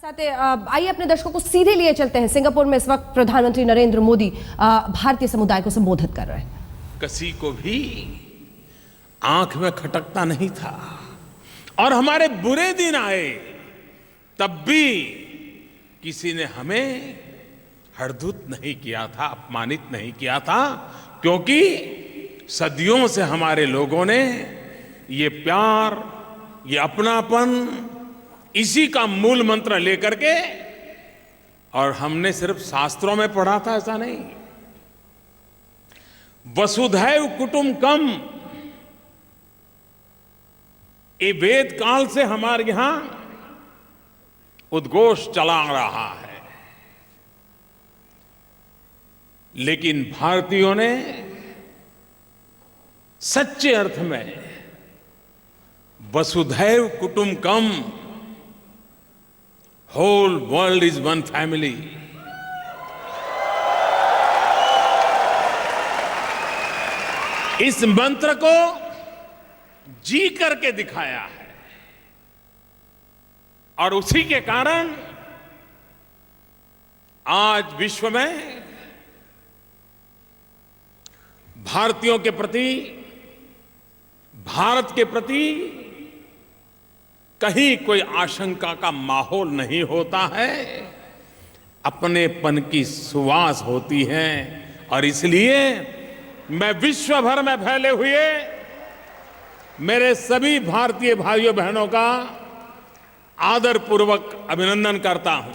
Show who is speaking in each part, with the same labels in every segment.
Speaker 1: साथ आइए अपने दर्शकों को सीधे लिए चलते हैं। सिंगापुर में इस वक्त प्रधानमंत्री नरेंद्र मोदी भारतीय समुदाय को संबोधित कर रहे हैं।
Speaker 2: किसी को भी आंख में खटकता नहीं था और हमारे बुरे दिन आए तब भी किसी ने हमें हड़धुत नहीं किया था, अपमानित नहीं किया था, क्योंकि सदियों से हमारे लोगों ने ये प्यार, ये अपनापन, इसी का मूल मंत्र लेकर के, और हमने सिर्फ शास्त्रों में पढ़ा था ऐसा नहीं, वसुधैव कुटुंबकम, ये वेद काल से हमारे यहां उद्घोष चला रहा है। लेकिन भारतीयों ने सच्चे अर्थ में वसुधैव कुटुंबकम, whole world is one family, इस मंत्र को जी करके दिखाया है। और उसी के कारण आज विश्व में भारतीयों के प्रति, भारत के प्रति कहीं कोई आशंका का माहौल नहीं होता है, अपनेपन की सुवास होती है। और इसलिए मैं विश्व भर में फैले हुए मेरे सभी भारतीय भाइयों बहनों का आदरपूर्वक अभिनंदन करता हूं।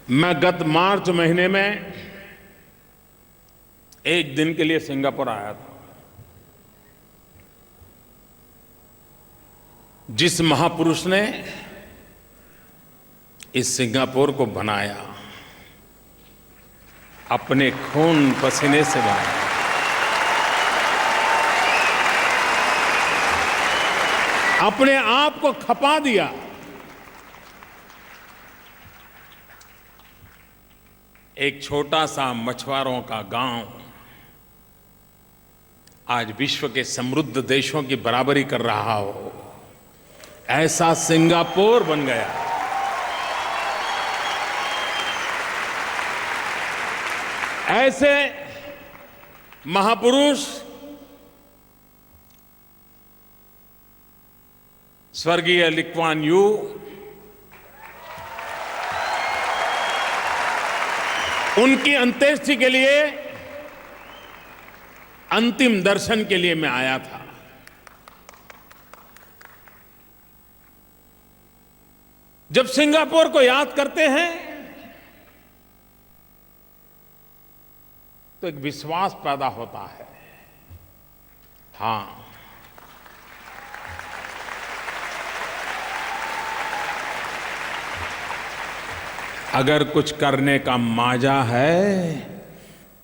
Speaker 2: मैं गत मार्च महीने में एक दिन के लिए सिंगापुर आया था। जिस महापुरुष ने इस सिंगापुर को बनाया, अपने खून पसीने से बनाया, अपने आप को खपा दिया, एक छोटा सा मछुआरों का गांव आज विश्व के समृद्ध देशों की बराबरी कर रहा हो, ऐसा सिंगापुर बन गया। ऐसे महापुरुष स्वर्गीय ली कुआन यू, उनकी अंत्येष्टि के लिए, अंतिम दर्शन के लिए मैं आया था। जब सिंगापुर को याद करते हैं तो एक विश्वास पैदा होता है। हां, अगर कुछ करने का माजा है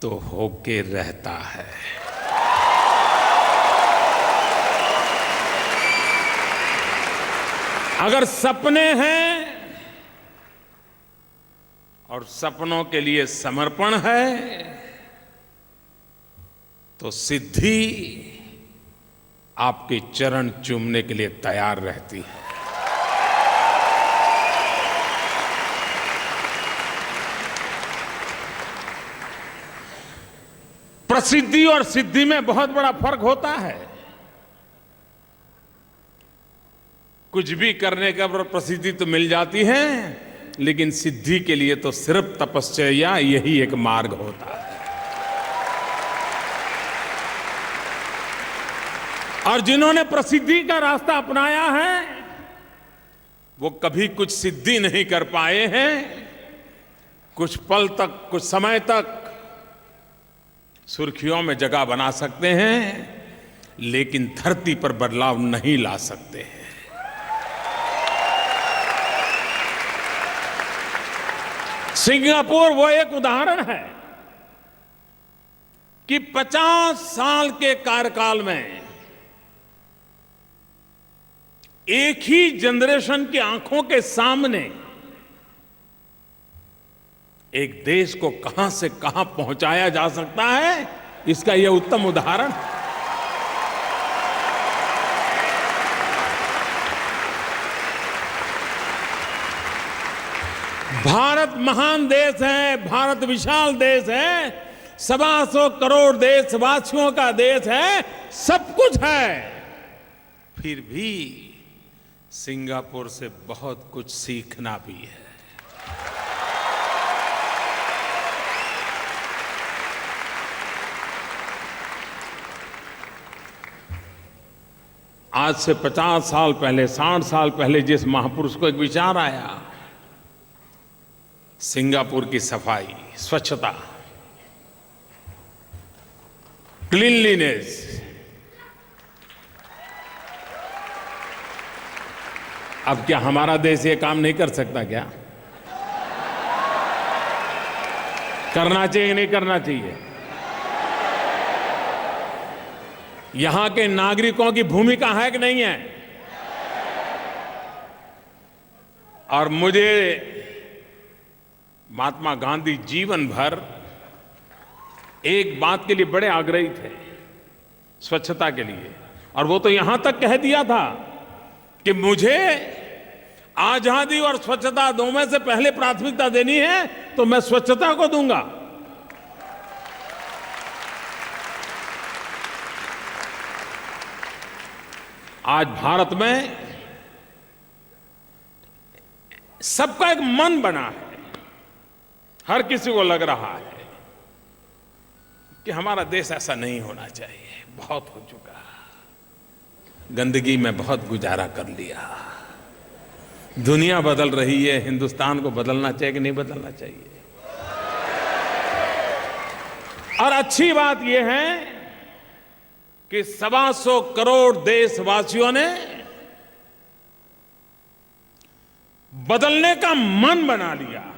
Speaker 2: तो होके रहता है। अगर सपने हैं और सपनों के लिए समर्पण है तो सिद्धि आपके चरण चूमने के लिए तैयार रहती है। प्रसिद्धि और सिद्धि में बहुत बड़ा फर्क होता है। कुछ भी करने का प्रसिद्धि तो मिल जाती है, लेकिन सिद्धि के लिए तो सिर्फ तपस्या यही एक मार्ग होता है। और जिन्होंने प्रसिद्धि का रास्ता अपनाया है वो कभी कुछ सिद्धि नहीं कर पाए हैं। कुछ पल तक, कुछ समय तक सुर्खियों में जगह बना सकते हैं, लेकिन धरती पर बदलाव नहीं ला सकते हैं। सिंगापुर वो एक उदाहरण है कि 50 साल के कार्यकाल में एक ही जनरेशन की आंखों के सामने एक देश को कहां से कहां पहुंचाया जा सकता है, इसका यह उत्तम उदाहरण। भारत महान देश है, भारत विशाल देश है, 125 करोड़ देशवासियों का देश है, सब कुछ है। फिर भी सिंगापुर से बहुत कुछ सीखना भी है। आज से 50 साल पहले, 60 साल पहले जिस महापुरुष को एक विचार आया, सिंगापुर की सफाई, स्वच्छता, क्लीनलीनेस, अब क्या हमारा देश ये काम नहीं कर सकता क्या? करना चाहिए कि नहीं करना चाहिए? यहां के नागरिकों की भूमिका है कि नहीं है? और मुझे महात्मा गांधी जीवन भर एक बात के लिए बड़े आग्रही थे, स्वच्छता के लिए, और वो तो यहां तक कह दिया था कि मुझे आजादी और स्वच्छता दो में से पहले प्राथमिकता देनी है तो मैं स्वच्छता को दूंगा। आज भारत में सबका एक मन बना है, हर किसी को लग रहा है कि हमारा देश ऐसा नहीं होना चाहिए, बहुत हो चुका, गंदगी में बहुत गुजारा कर लिया। दुनिया बदल रही है, हिंदुस्तान को बदलना चाहिए कि नहीं बदलना चाहिए? और अच्छी बात यह है कि 125 करोड़ देशवासियों ने बदलने का मन बना लिया है।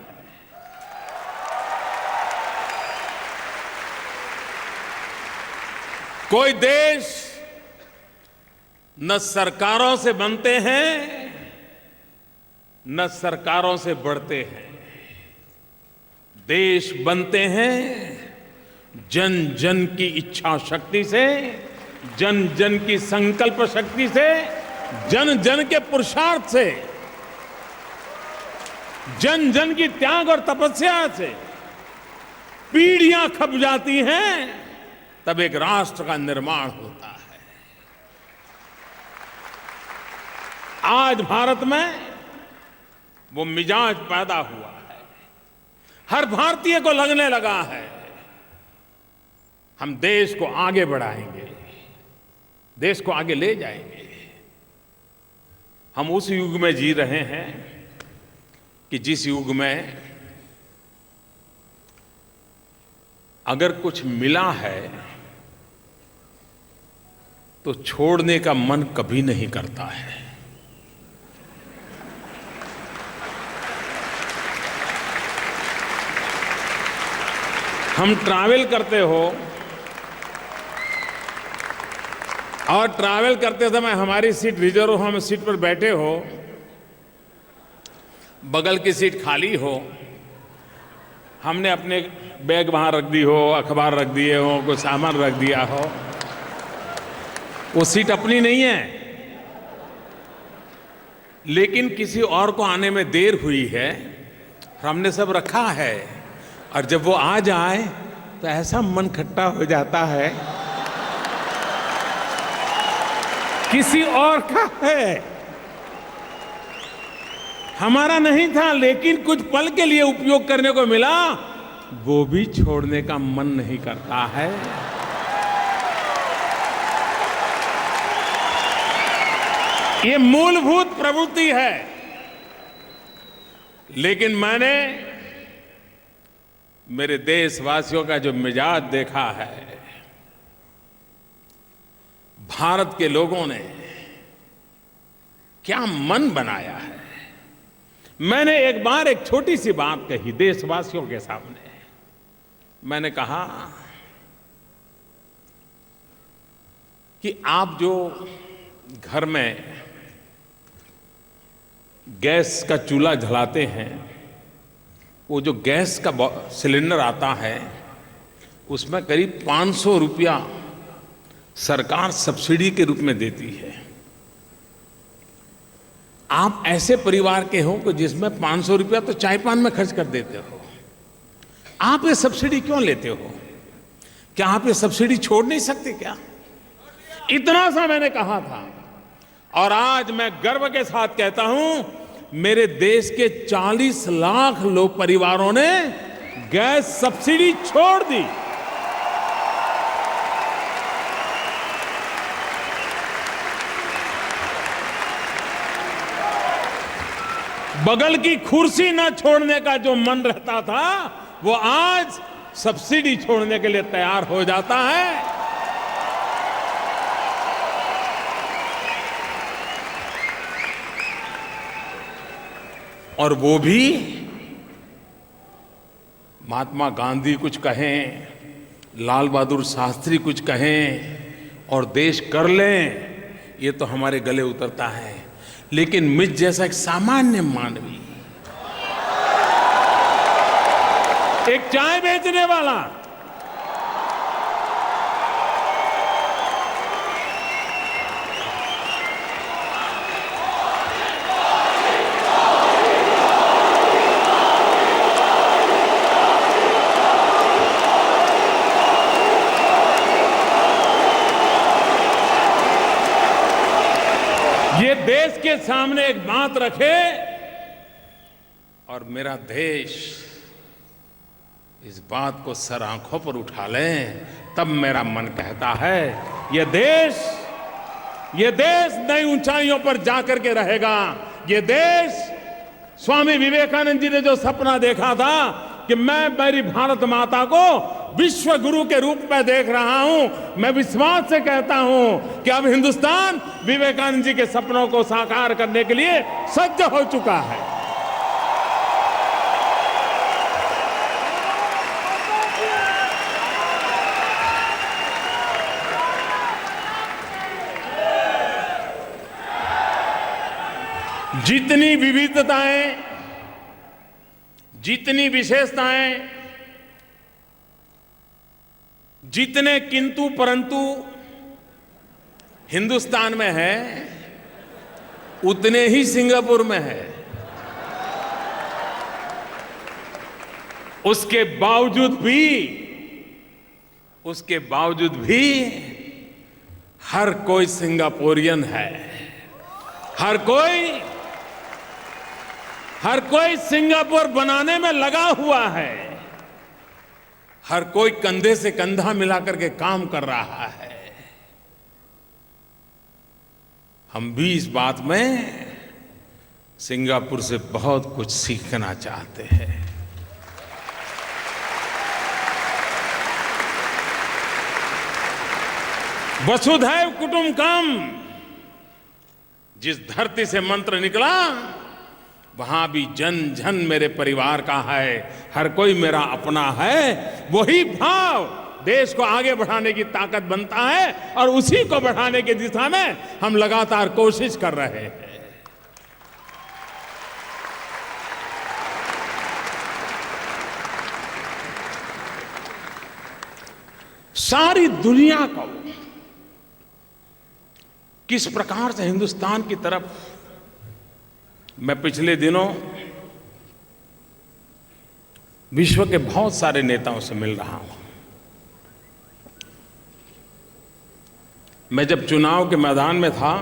Speaker 2: कोई देश न सरकारों से बनते हैं न सरकारों से बढ़ते हैं, देश बनते हैं जन जन की इच्छा शक्ति से, जन जन की संकल्प शक्ति से, जन जन के पुरुषार्थ से, जन जन की त्याग और तपस्या से। पीढ़ियां खप जाती हैं तब एक राष्ट्र का निर्माण होता है। आज भारत में वो मिजाज पैदा हुआ है, हर भारतीय को लगने लगा है हम देश को आगे बढ़ाएंगे, देश को आगे ले जाएंगे। हम उस युग में जी रहे हैं कि जिस युग में अगर कुछ मिला है तो छोड़ने का मन कभी नहीं करता है। हम ट्रैवल करते हो और ट्रैवल करते समय हमारी सीट रिजर्व हो, हम सीट पर बैठे हो, बगल की सीट खाली हो, हमने अपने बैग वहां रख दी हो, अखबार रख दिए हो, कोई सामान रख दिया हो, वो सीट अपनी नहीं है, लेकिन किसी और को आने में देर हुई है, हमने सब रखा है, और जब वो आ जाए तो ऐसा मन खट्टा हो जाता है किसी और का है, हमारा नहीं था, लेकिन कुछ पल के लिए उपयोग करने को मिला, वो भी छोड़ने का मन नहीं करता है। ये मूलभूत प्रवृत्ति है। लेकिन मैंने मेरे देशवासियों का जो मिजाज देखा है, भारत के लोगों ने क्या मन बनाया है। मैंने एक बार एक छोटी सी बात कही देशवासियों के सामने। मैंने कहा कि आप जो घर में गैस का चूल्हा जलाते हैं, वो जो गैस का सिलेंडर आता है उसमें करीब 500 रुपया सरकार सब्सिडी के रूप में देती है। आप ऐसे परिवार के हो कि जिसमें 500 रुपया तो चाय पान में खर्च कर देते हो, आप ये सब्सिडी क्यों लेते हो? क्या आप ये सब्सिडी छोड़ नहीं सकते क्या? इतना सा मैंने कहा था, और आज मैं गर्व के साथ कहता हूं, मेरे देश के 40 लाख लोग परिवारों ने गैस सब्सिडी छोड़ दी। बगल की कुर्सी ना छोड़ने का जो मन रहता था, वो आज सब्सिडी छोड़ने के लिए तैयार हो जाता है। और वो भी महात्मा गांधी कुछ कहें, लाल बहादुर शास्त्री कुछ कहें और देश कर लें, ये तो हमारे गले उतरता है। लेकिन मुझ जैसा एक सामान्य मानवी, एक चाय बेचने वाला, ये देश के सामने एक बात रखे और मेरा देश इस बात को सर आंखों पर उठा ले, तब मेरा मन कहता है ये देश नई ऊंचाइयों पर जाकर के रहेगा। ये देश, स्वामी विवेकानंद जी ने जो सपना देखा था कि मैं मेरी भारत माता को विश्व गुरु के रूप में देख रहा हूं, मैं विश्वास से कहता हूं कि अब हिंदुस्तान विवेकानंद जी के सपनों को साकार करने के लिए सज्ज हो चुका है। जितनी विविधताएं, जितनी विशेषताएं, जितने किंतु परंतु हिंदुस्तान में है, उतने ही सिंगापुर में है। उसके बावजूद भी हर कोई सिंगापुरियन है। हर कोई सिंगापुर बनाने में लगा हुआ है। हर कोई कंधे से कंधा मिलाकर के काम कर रहा है। हम भी इस बात में सिंगापुर से बहुत कुछ सीखना चाहते हैं। वसुधैव कुटुंबकम जिस धरती से मंत्र निकला, वहां भी जन जन मेरे परिवार का है, हर कोई मेरा अपना है। वही भाव देश को आगे बढ़ाने की ताकत बनता है और उसी को बढ़ाने की दिशा में हम लगातार कोशिश कर रहे हैं। सारी दुनिया को किस प्रकार से हिंदुस्तान की तरफ, मैं पिछले दिनों विश्व के बहुत सारे नेताओं से मिल रहा हूं। मैं जब चुनाव के मैदान में था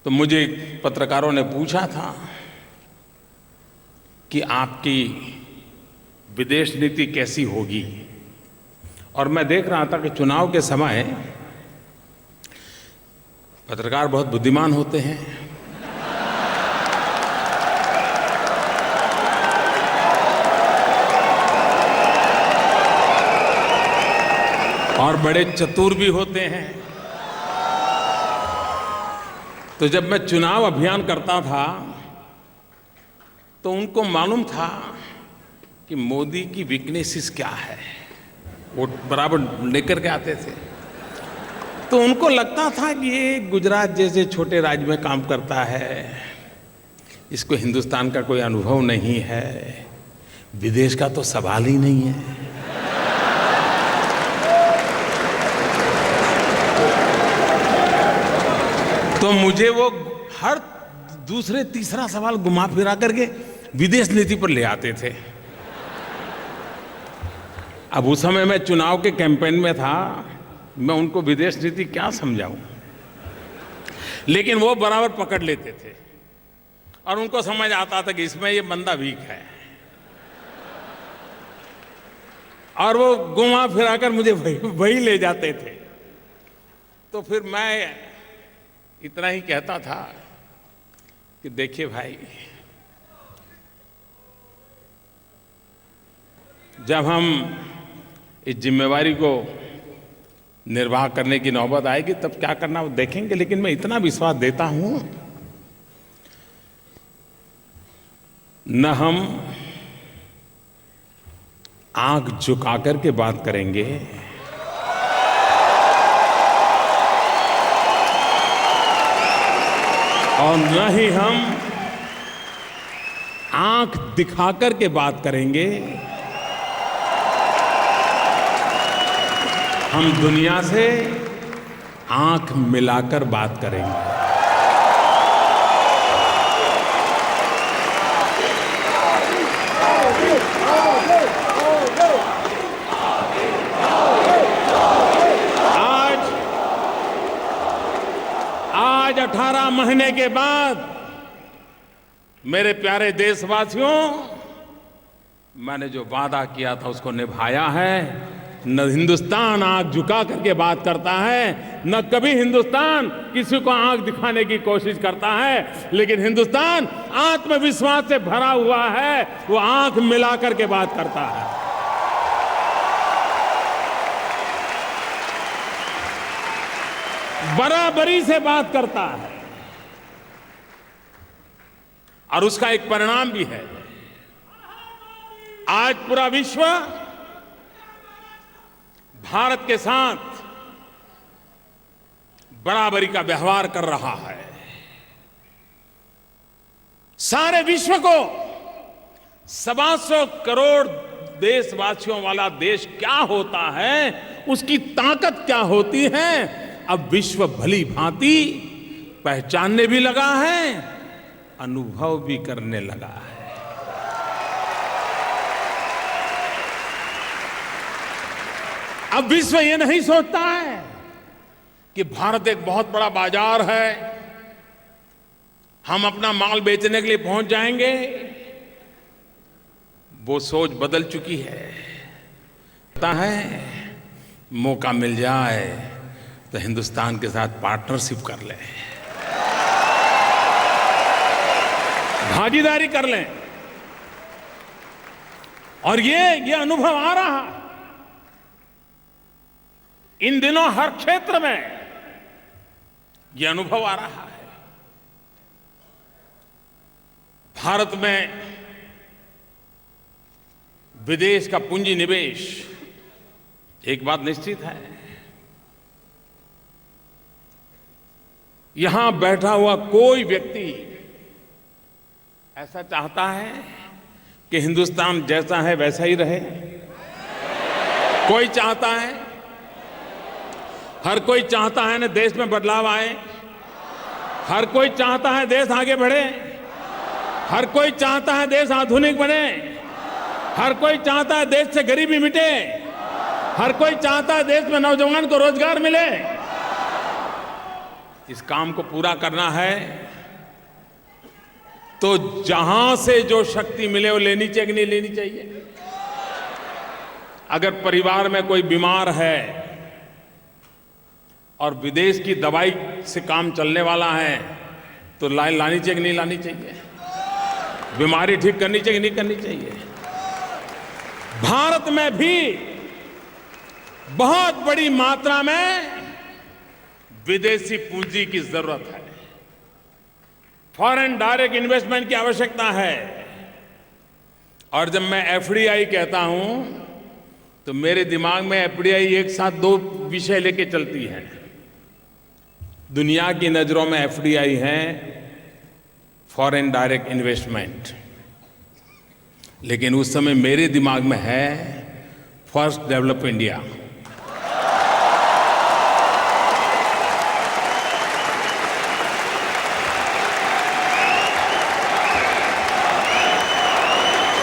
Speaker 2: तो मुझे पत्रकारों ने पूछा था कि आपकी विदेश नीति कैसी होगी, और मैं देख रहा था कि चुनाव के समय पत्रकार बहुत बुद्धिमान होते हैं। और बड़े चतुर भी होते हैं। तो जब मैं चुनाव अभियान करता था तो उनको मालूम था कि मोदी की वीकनेसेस क्या है, वो बराबर लेकर के आते थे। तो उनको लगता था कि ये गुजरात जैसे छोटे राज्य में काम करता है, इसको हिंदुस्तान का कोई अनुभव नहीं है, विदेश का तो सवाल ही नहीं है। तो मुझे वो हर दूसरे तीसरा सवाल घुमा फिरा करके विदेश नीति पर ले आते थे। अब उस समय मैं चुनाव के कैंपेन में था, मैं उनको विदेश नीति क्या समझाऊं, लेकिन वो बराबर पकड़ लेते थे और उनको समझ आता था कि इसमें ये बंदा वीक है, और वो घुमा फिरा कर मुझे वही ले जाते थे। तो फिर मैं इतना ही कहता था कि देखिए भाई, जब हम इस जिम्मेवारी को निर्वाह करने की नौबत आएगी तब क्या करना वो देखेंगे, लेकिन मैं इतना विश्वास देता हूं, न हम आंख झुका करके बात करेंगे और न ही हम आंख दिखा करके बात करेंगे। हम दुनिया से आंख मिलाकर बात करेंगे। आज 18 महीने के बाद मेरे प्यारे देशवासियों, मैंने जो वादा किया था उसको निभाया है। न हिंदुस्तान आंख झुका करके बात करता है, न कभी हिंदुस्तान किसी को आंख दिखाने की कोशिश करता है, लेकिन हिंदुस्तान आत्मविश्वास से भरा हुआ है, वो आंख मिला करके बात करता है। बराबरी से बात करता है, और उसका एक परिणाम भी है। आज पूरा विश्व भारत के साथ बराबरी का व्यवहार कर रहा है। सारे विश्व को 125 करोड़ देशवासियों वाला देश क्या होता है, उसकी ताकत क्या होती है, अब विश्व भली भांति पहचानने भी लगा है, अनुभव भी करने लगा है। अब विश्व ये नहीं सोचता है कि भारत एक बहुत बड़ा बाजार है, हम अपना माल बेचने के लिए पहुंच जाएंगे। वो सोच बदल चुकी है। पता है, मौका मिल जाए तो हिंदुस्तान के साथ पार्टनरशिप कर लें, भागीदारी कर लें, और ये अनुभव आ रहा है इन दिनों। हर क्षेत्र में ये अनुभव आ रहा है। भारत में विदेश का पूंजी निवेश, एक बात निश्चित है, यहां बैठा हुआ कोई व्यक्ति ऐसा चाहता है कि हिंदुस्तान जैसा है वैसा ही रहे? कोई चाहता है? हर कोई चाहता है ना देश में बदलाव आए, हर कोई चाहता है देश आगे बढ़े, हर कोई चाहता है देश आधुनिक बने, हर कोई चाहता है देश से गरीबी मिटे, हर कोई चाहता है देश में नौजवान को रोजगार मिले। इस काम को पूरा करना है तो जहां से जो शक्ति मिले वो लेनी चाहिए कि नहीं लेनी चाहिए? अगर परिवार में कोई बीमार है और विदेश की दवाई से काम चलने वाला है तो लानी चाहिए कि नहीं लानी चाहिए? बीमारी ठीक करनी चाहिए कि नहीं करनी चाहिए? भारत में भी बहुत बड़ी मात्रा में विदेशी पूंजी की जरूरत है, फॉरेन डायरेक्ट इन्वेस्टमेंट की आवश्यकता है। और जब मैं एफडीआई कहता हूं तो मेरे दिमाग में एफडीआई एक साथ दो विषय लेके चलती है। दुनिया की नजरों में एफडीआई है फॉरेन डायरेक्ट इन्वेस्टमेंट, लेकिन उस समय मेरे दिमाग में है फर्स्ट डेवलप इंडिया।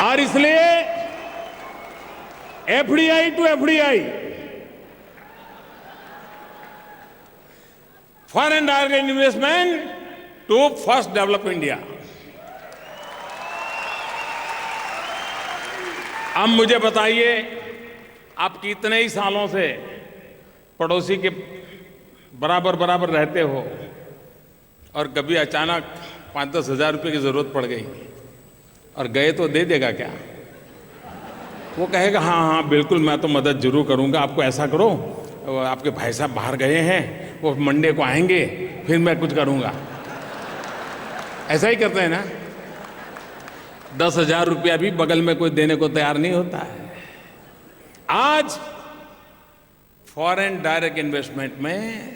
Speaker 2: और इसलिए FDI to FDI, foreign direct investment to first develop India. अब मुझे बताइए, आप कितने ही सालों से पड़ोसी के बराबर बराबर रहते हो और कभी अचानक 5-10 हज़ार रुपये की जरूरत पड़ गई और गए तो दे देगा क्या? वो कहेगा हाँ हाँ बिल्कुल, मैं तो मदद जरूर करूंगा, आपको ऐसा करो, आपके भाई साहब बाहर गए हैं, वो मंडे को आएंगे, फिर मैं कुछ करूंगा। ऐसा ही करते हैं ना। 10,000 रुपया भी बगल में कोई देने को तैयार नहीं होता है। आज फॉरेन डायरेक्ट इन्वेस्टमेंट में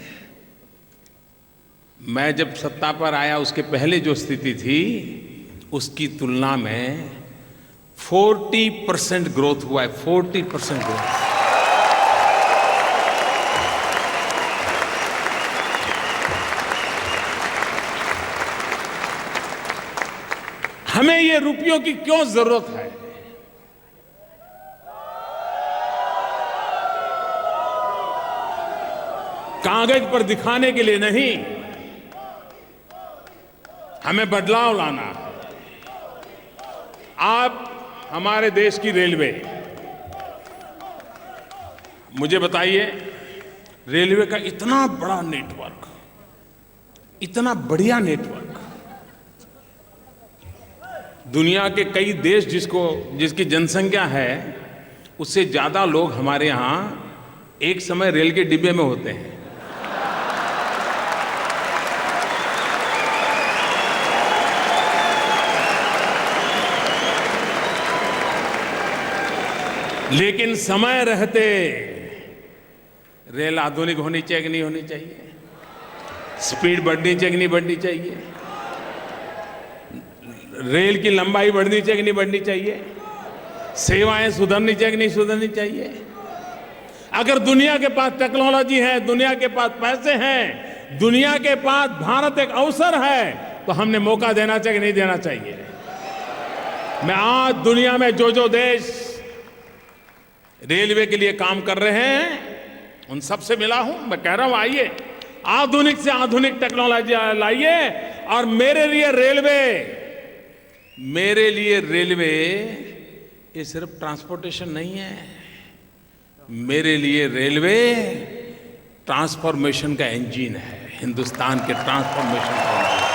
Speaker 2: मैं जब सत्ता पर आया उसके पहले जो स्थिति थी उसकी तुलना में 40% ग्रोथ हुआ है। 40% ग्रोथ। हमें ये रुपयों की क्यों जरूरत है? कागज पर दिखाने के लिए नहीं, हमें बदलाव लाना है। आप हमारे देश की रेलवे, मुझे बताइए, रेलवे का इतना बड़ा नेटवर्क, इतना बढ़िया नेटवर्क, दुनिया के कई देश जिसकी जनसंख्या है उससे ज्यादा लोग हमारे यहां एक समय रेल के डिब्बे में होते हैं। लेकिन समय रहते रेल आधुनिक होनी चाहिए कि नहीं होनी चाहिए? स्पीड बढ़नी चाहिए कि नहीं बढ़नी चाहिए? रेल की लंबाई बढ़नी चाहिए कि नहीं बढ़नी चाहिए? सेवाएं सुधरनी चाहिए कि नहीं सुधरनी चाहिए? अगर दुनिया के पास टेक्नोलॉजी है, दुनिया के पास पैसे हैं, दुनिया के पास भारत एक अवसर है, तो हमने मौका देना चाहिए कि नहीं देना चाहिए? मैं आज दुनिया में जो देश रेलवे के लिए काम कर रहे हैं उन सबसे मिला हूं। मैं कह रहा हूं आइए, आधुनिक से आधुनिक टेक्नोलॉजी लाइए। और मेरे लिए रेलवे ये सिर्फ ट्रांसपोर्टेशन नहीं है, मेरे लिए रेलवे ट्रांसफॉर्मेशन का इंजन है, हिंदुस्तान के ट्रांसफॉर्मेशन का इंजन।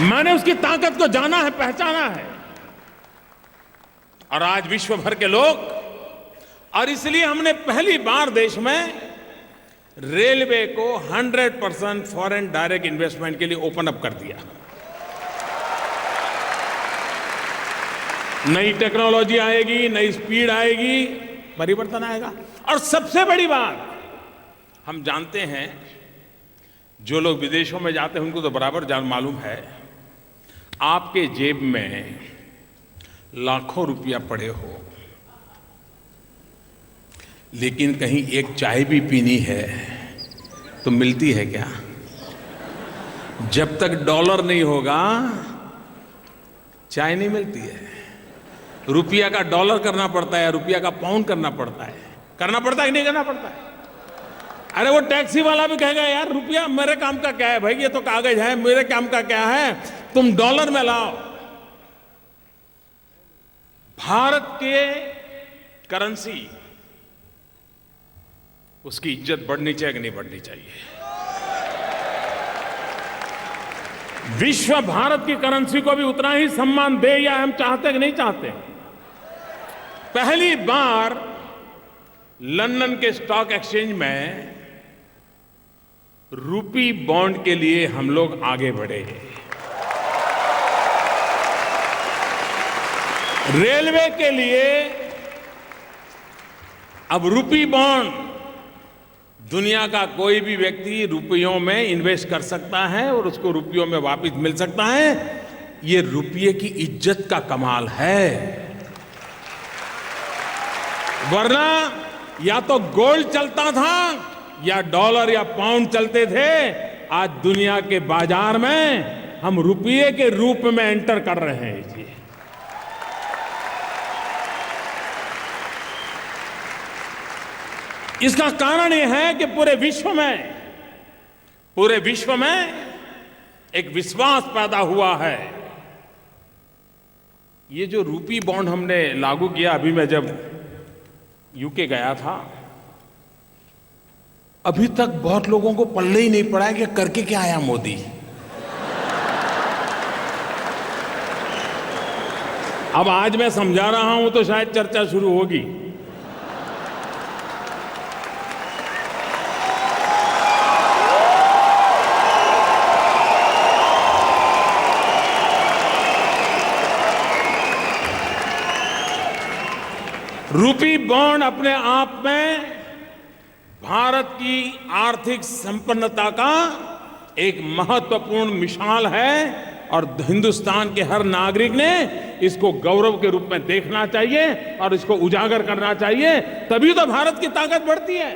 Speaker 2: मैंने उसकी ताकत को जाना है, पहचाना है, और आज विश्व भर के लोग, और इसलिए हमने पहली बार देश में रेलवे को 100% फॉरेन डायरेक्ट इन्वेस्टमेंट के लिए ओपन अप कर दिया। नई टेक्नोलॉजी आएगी, नई स्पीड आएगी, परिवर्तन आएगा। और सबसे बड़ी बात, हम जानते हैं, जो लोग विदेशों में जाते हैं उनको तो बराबर मालूम है, आपके जेब में लाखों रुपया पड़े हो, लेकिन कहीं एक चाय भी पीनी है तो मिलती है क्या? जब तक डॉलर नहीं होगा चाय नहीं मिलती है। रुपया का डॉलर करना पड़ता है, रुपया का पाउंड करना पड़ता है। करना पड़ता है कि नहीं करना पड़ता है? अरे वो टैक्सी वाला भी कहेगा यार रुपया मेरे काम का क्या है भाई, ये तो कागज है, मेरे काम का क्या है, तुम डॉलर में लाओ। भारत के करेंसी, उसकी इज्जत बढ़नी चाहिए कि नहीं बढ़नी चाहिए? विश्व भारत की करेंसी को भी उतना ही सम्मान दे, या हम चाहते कि नहीं चाहते? पहली बार लंदन के स्टॉक एक्सचेंज में रूपी बॉन्ड के लिए हम लोग आगे बढ़े। रेलवे के लिए अब रूपी बॉन्ड, दुनिया का कोई भी व्यक्ति रुपयों में इन्वेस्ट कर सकता है और उसको रुपयों में वापस मिल सकता है। ये रुपये की इज्जत का कमाल है। वरना या तो गोल्ड चलता था या डॉलर या पाउंड चलते थे। आज दुनिया के बाजार में हम रुपये के रूप में एंटर कर रहे हैं जी। इसका कारण यह है कि पूरे विश्व में एक विश्वास पैदा हुआ है। ये जो रूपी बॉन्ड हमने लागू किया, अभी मैं जब यूके गया था, अभी तक बहुत लोगों को पल्ले ही नहीं पड़ा है कि करके क्या आया मोदी। अब आज मैं समझा रहा हूं तो शायद चर्चा शुरू होगी। रूपी बॉन्ड अपने आप में भारत की आर्थिक संपन्नता का एक महत्वपूर्ण मिसाल है और हिंदुस्तान के हर नागरिक ने इसको गौरव के रूप में देखना चाहिए और इसको उजागर करना चाहिए। तभी तो भारत की ताकत बढ़ती है।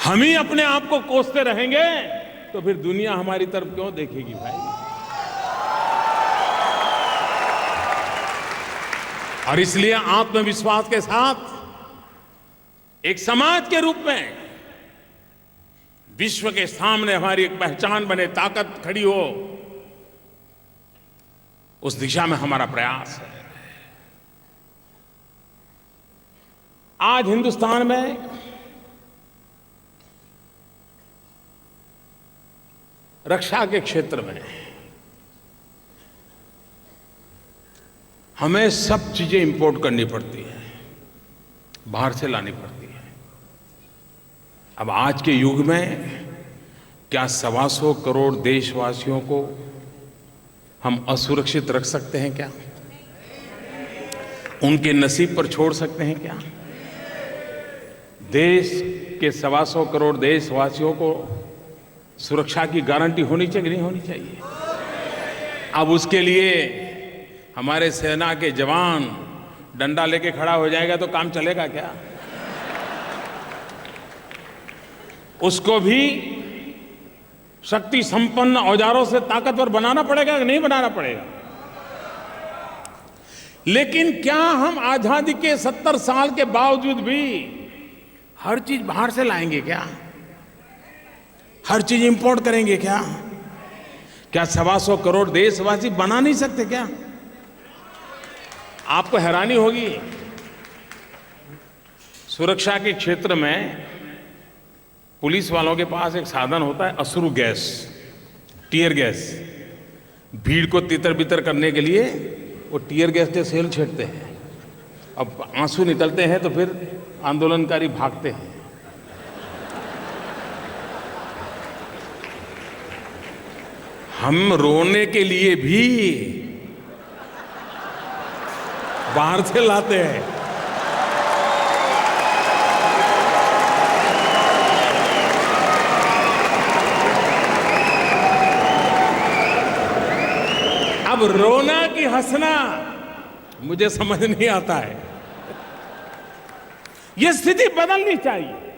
Speaker 2: हम ही अपने आप को कोसते रहेंगे तो फिर दुनिया हमारी तरफ क्यों देखेगी भाई। और इसलिए आत्मविश्वास के साथ एक समाज के रूप में विश्व के सामने हमारी एक पहचान बने, ताकत खड़ी हो, उस दिशा में हमारा प्रयास है। आज हिंदुस्तान में रक्षा के क्षेत्र में हमें सब चीजें इंपोर्ट करनी पड़ती हैं, बाहर से लानी पड़ती है। अब आज के युग में क्या 125 करोड़ देशवासियों को हम असुरक्षित रख सकते हैं क्या? उनके नसीब पर छोड़ सकते हैं क्या? देश के 125 करोड़ देशवासियों को सुरक्षा की गारंटी होनी चाहिए कि नहीं होनी चाहिए? अब उसके लिए हमारे सेना के जवान डंडा लेके खड़ा हो जाएगा तो काम चलेगा क्या? उसको भी शक्ति संपन्न औजारों से ताकतवर बनाना पड़ेगा कि नहीं बनाना पड़ेगा? लेकिन क्या हम आजादी के 70 साल के बावजूद भी हर चीज बाहर से लाएंगे क्या? हर चीज इंपोर्ट करेंगे क्या? क्या 125 करोड़ देशवासी बना नहीं सकते क्या? आपको हैरानी होगी, सुरक्षा के क्षेत्र में पुलिस वालों के पास एक साधन होता है, अश्रु गैस, टीयर गैस। भीड़ को तितर बितर करने के लिए वो टीयर गैस के सेल छेड़ते हैं। अब आंसू निकलते हैं तो फिर आंदोलनकारी भागते हैं। हम रोने के लिए भी बाहर से लाते हैं। अब रोना कि हंसना मुझे समझ नहीं आता है। यह स्थिति बदलनी चाहिए।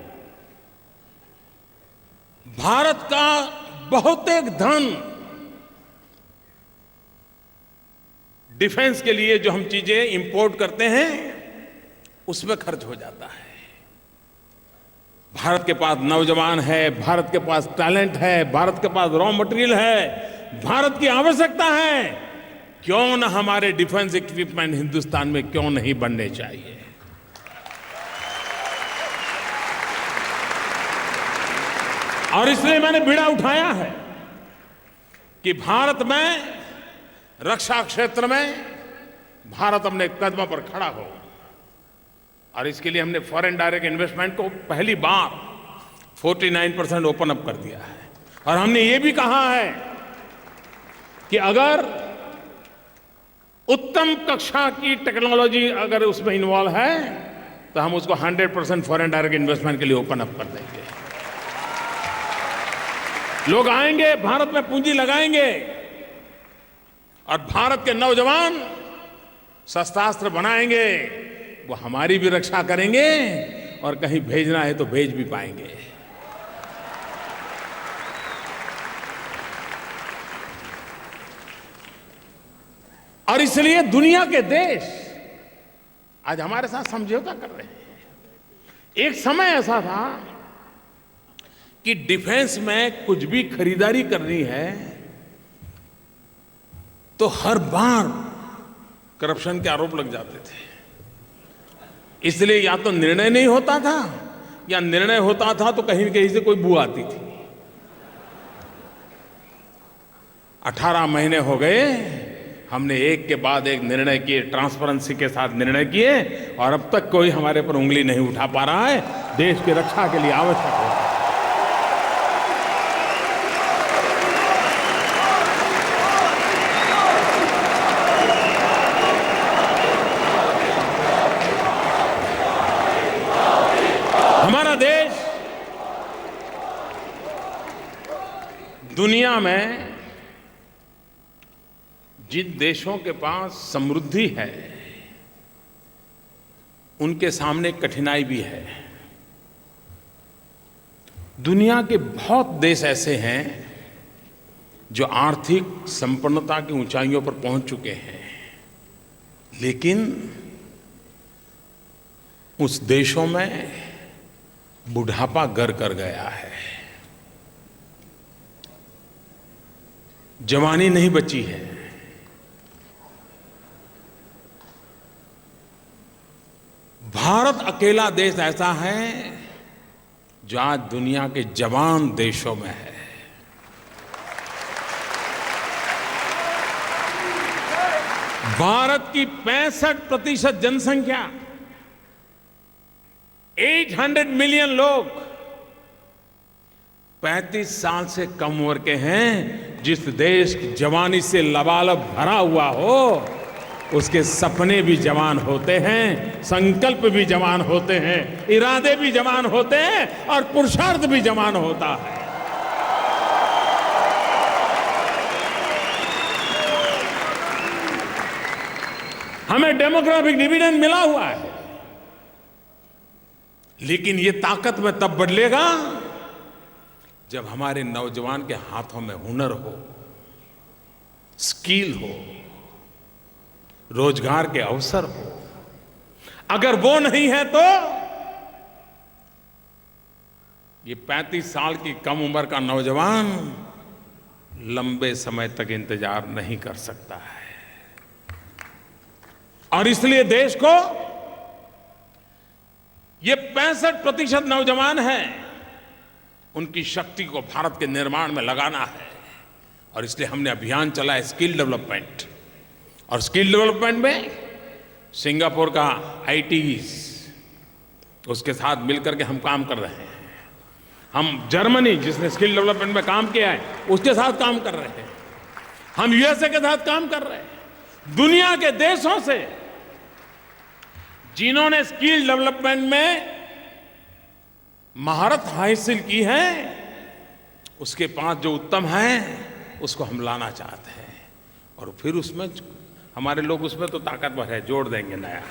Speaker 2: भारत का बहुतेक धन डिफेंस के लिए जो हम चीजें इंपोर्ट करते हैं उसमें खर्च हो जाता है। भारत के पास नौजवान है, भारत के पास टैलेंट है, भारत के पास रॉ मटेरियल है, भारत की आवश्यकता है। क्यों न हमारे डिफेंस इक्विपमेंट हिंदुस्तान में क्यों नहीं बनने चाहिए? और इसलिए मैंने बीड़ा उठाया है कि भारत में रक्षा क्षेत्र में भारत अपने कदमों पर खड़ा हो। और इसके लिए हमने फॉरेन डायरेक्ट इन्वेस्टमेंट को पहली बार 49% ओपन अप कर दिया है। और हमने ये भी कहा है कि अगर उत्तम कक्षा की टेक्नोलॉजी अगर उसमें इन्वॉल्व है तो हम उसको 100% फॉरेन डायरेक्ट इन्वेस्टमेंट के लिए ओपन अप कर देंगे। लोग आएंगे, भारत में पूंजी लगाएंगे और भारत के नौजवान शस्त्रास्त्र बनाएंगे, वो हमारी भी रक्षा करेंगे और कहीं भेजना है तो भेज भी पाएंगे। और इसलिए दुनिया के देश आज हमारे साथ समझौता कर रहे हैं। एक समय ऐसा था कि डिफेंस में कुछ भी खरीदारी करनी है तो हर बार करप्शन के आरोप लग जाते थे। इसलिए या तो निर्णय नहीं होता था या निर्णय होता था तो कहीं कहीं से कोई बू आती थी। 18 महीने हो गए, हमने एक के बाद एक निर्णय किए, ट्रांसपेरेंसी के साथ निर्णय किए और अब तक कोई हमारे पर उंगली नहीं उठा पा रहा है। देश की रक्षा के लिए आवश्यक है। हमारा देश दुनिया में जिन देशों के पास समृद्धि है उनके सामने कठिनाई भी है। दुनिया के बहुत देश ऐसे हैं जो आर्थिक संपन्नता की ऊंचाइयों पर पहुंच चुके हैं, लेकिन उस देशों में बुढ़ापा घर कर गया है, जवानी नहीं बची है। भारत अकेला देश ऐसा है जो आज दुनिया के जवान देशों में है। भारत की 65% जनसंख्या, 800 मिलियन लोग 35 साल से कम उम्र के हैं। जिस देश की जवानी से लबालब भरा हुआ हो उसके सपने भी जवान होते हैं, संकल्प भी जवान होते हैं, इरादे भी जवान होते हैं और पुरुषार्थ भी जवान होता है। हमें डेमोग्राफिक डिविडेंड मिला हुआ है, लेकिन ये ताकत में तब बदलेगा जब हमारे नौजवान के हाथों में हुनर हो, स्किल हो, रोजगार के अवसर हो। अगर वो नहीं है तो ये 35 साल की कम उम्र का नौजवान लंबे समय तक इंतजार नहीं कर सकता है। और इसलिए देश को ये 65% नौजवान हैं, उनकी शक्ति को भारत के निर्माण में लगाना है। और इसलिए हमने अभियान चला है स्किल डेवलपमेंट, और स्किल डेवलपमेंट में सिंगापुर का आईटीज उसके साथ मिलकर के हम काम कर रहे हैं। हम जर्मनी जिसने स्किल डेवलपमेंट में काम किया है उसके साथ काम कर रहे हैं। हम यूएसए के साथ काम कर रहे हैं। दुनिया के देशों से जिन्होंने स्किल डेवलपमेंट में महारत हासिल की है उसके पास जो उत्तम है उसको हम लाना चाहते हैं। और फिर उसमें हमारे लोग उसमें तो ताकतवर है, जोड़ देंगे नया।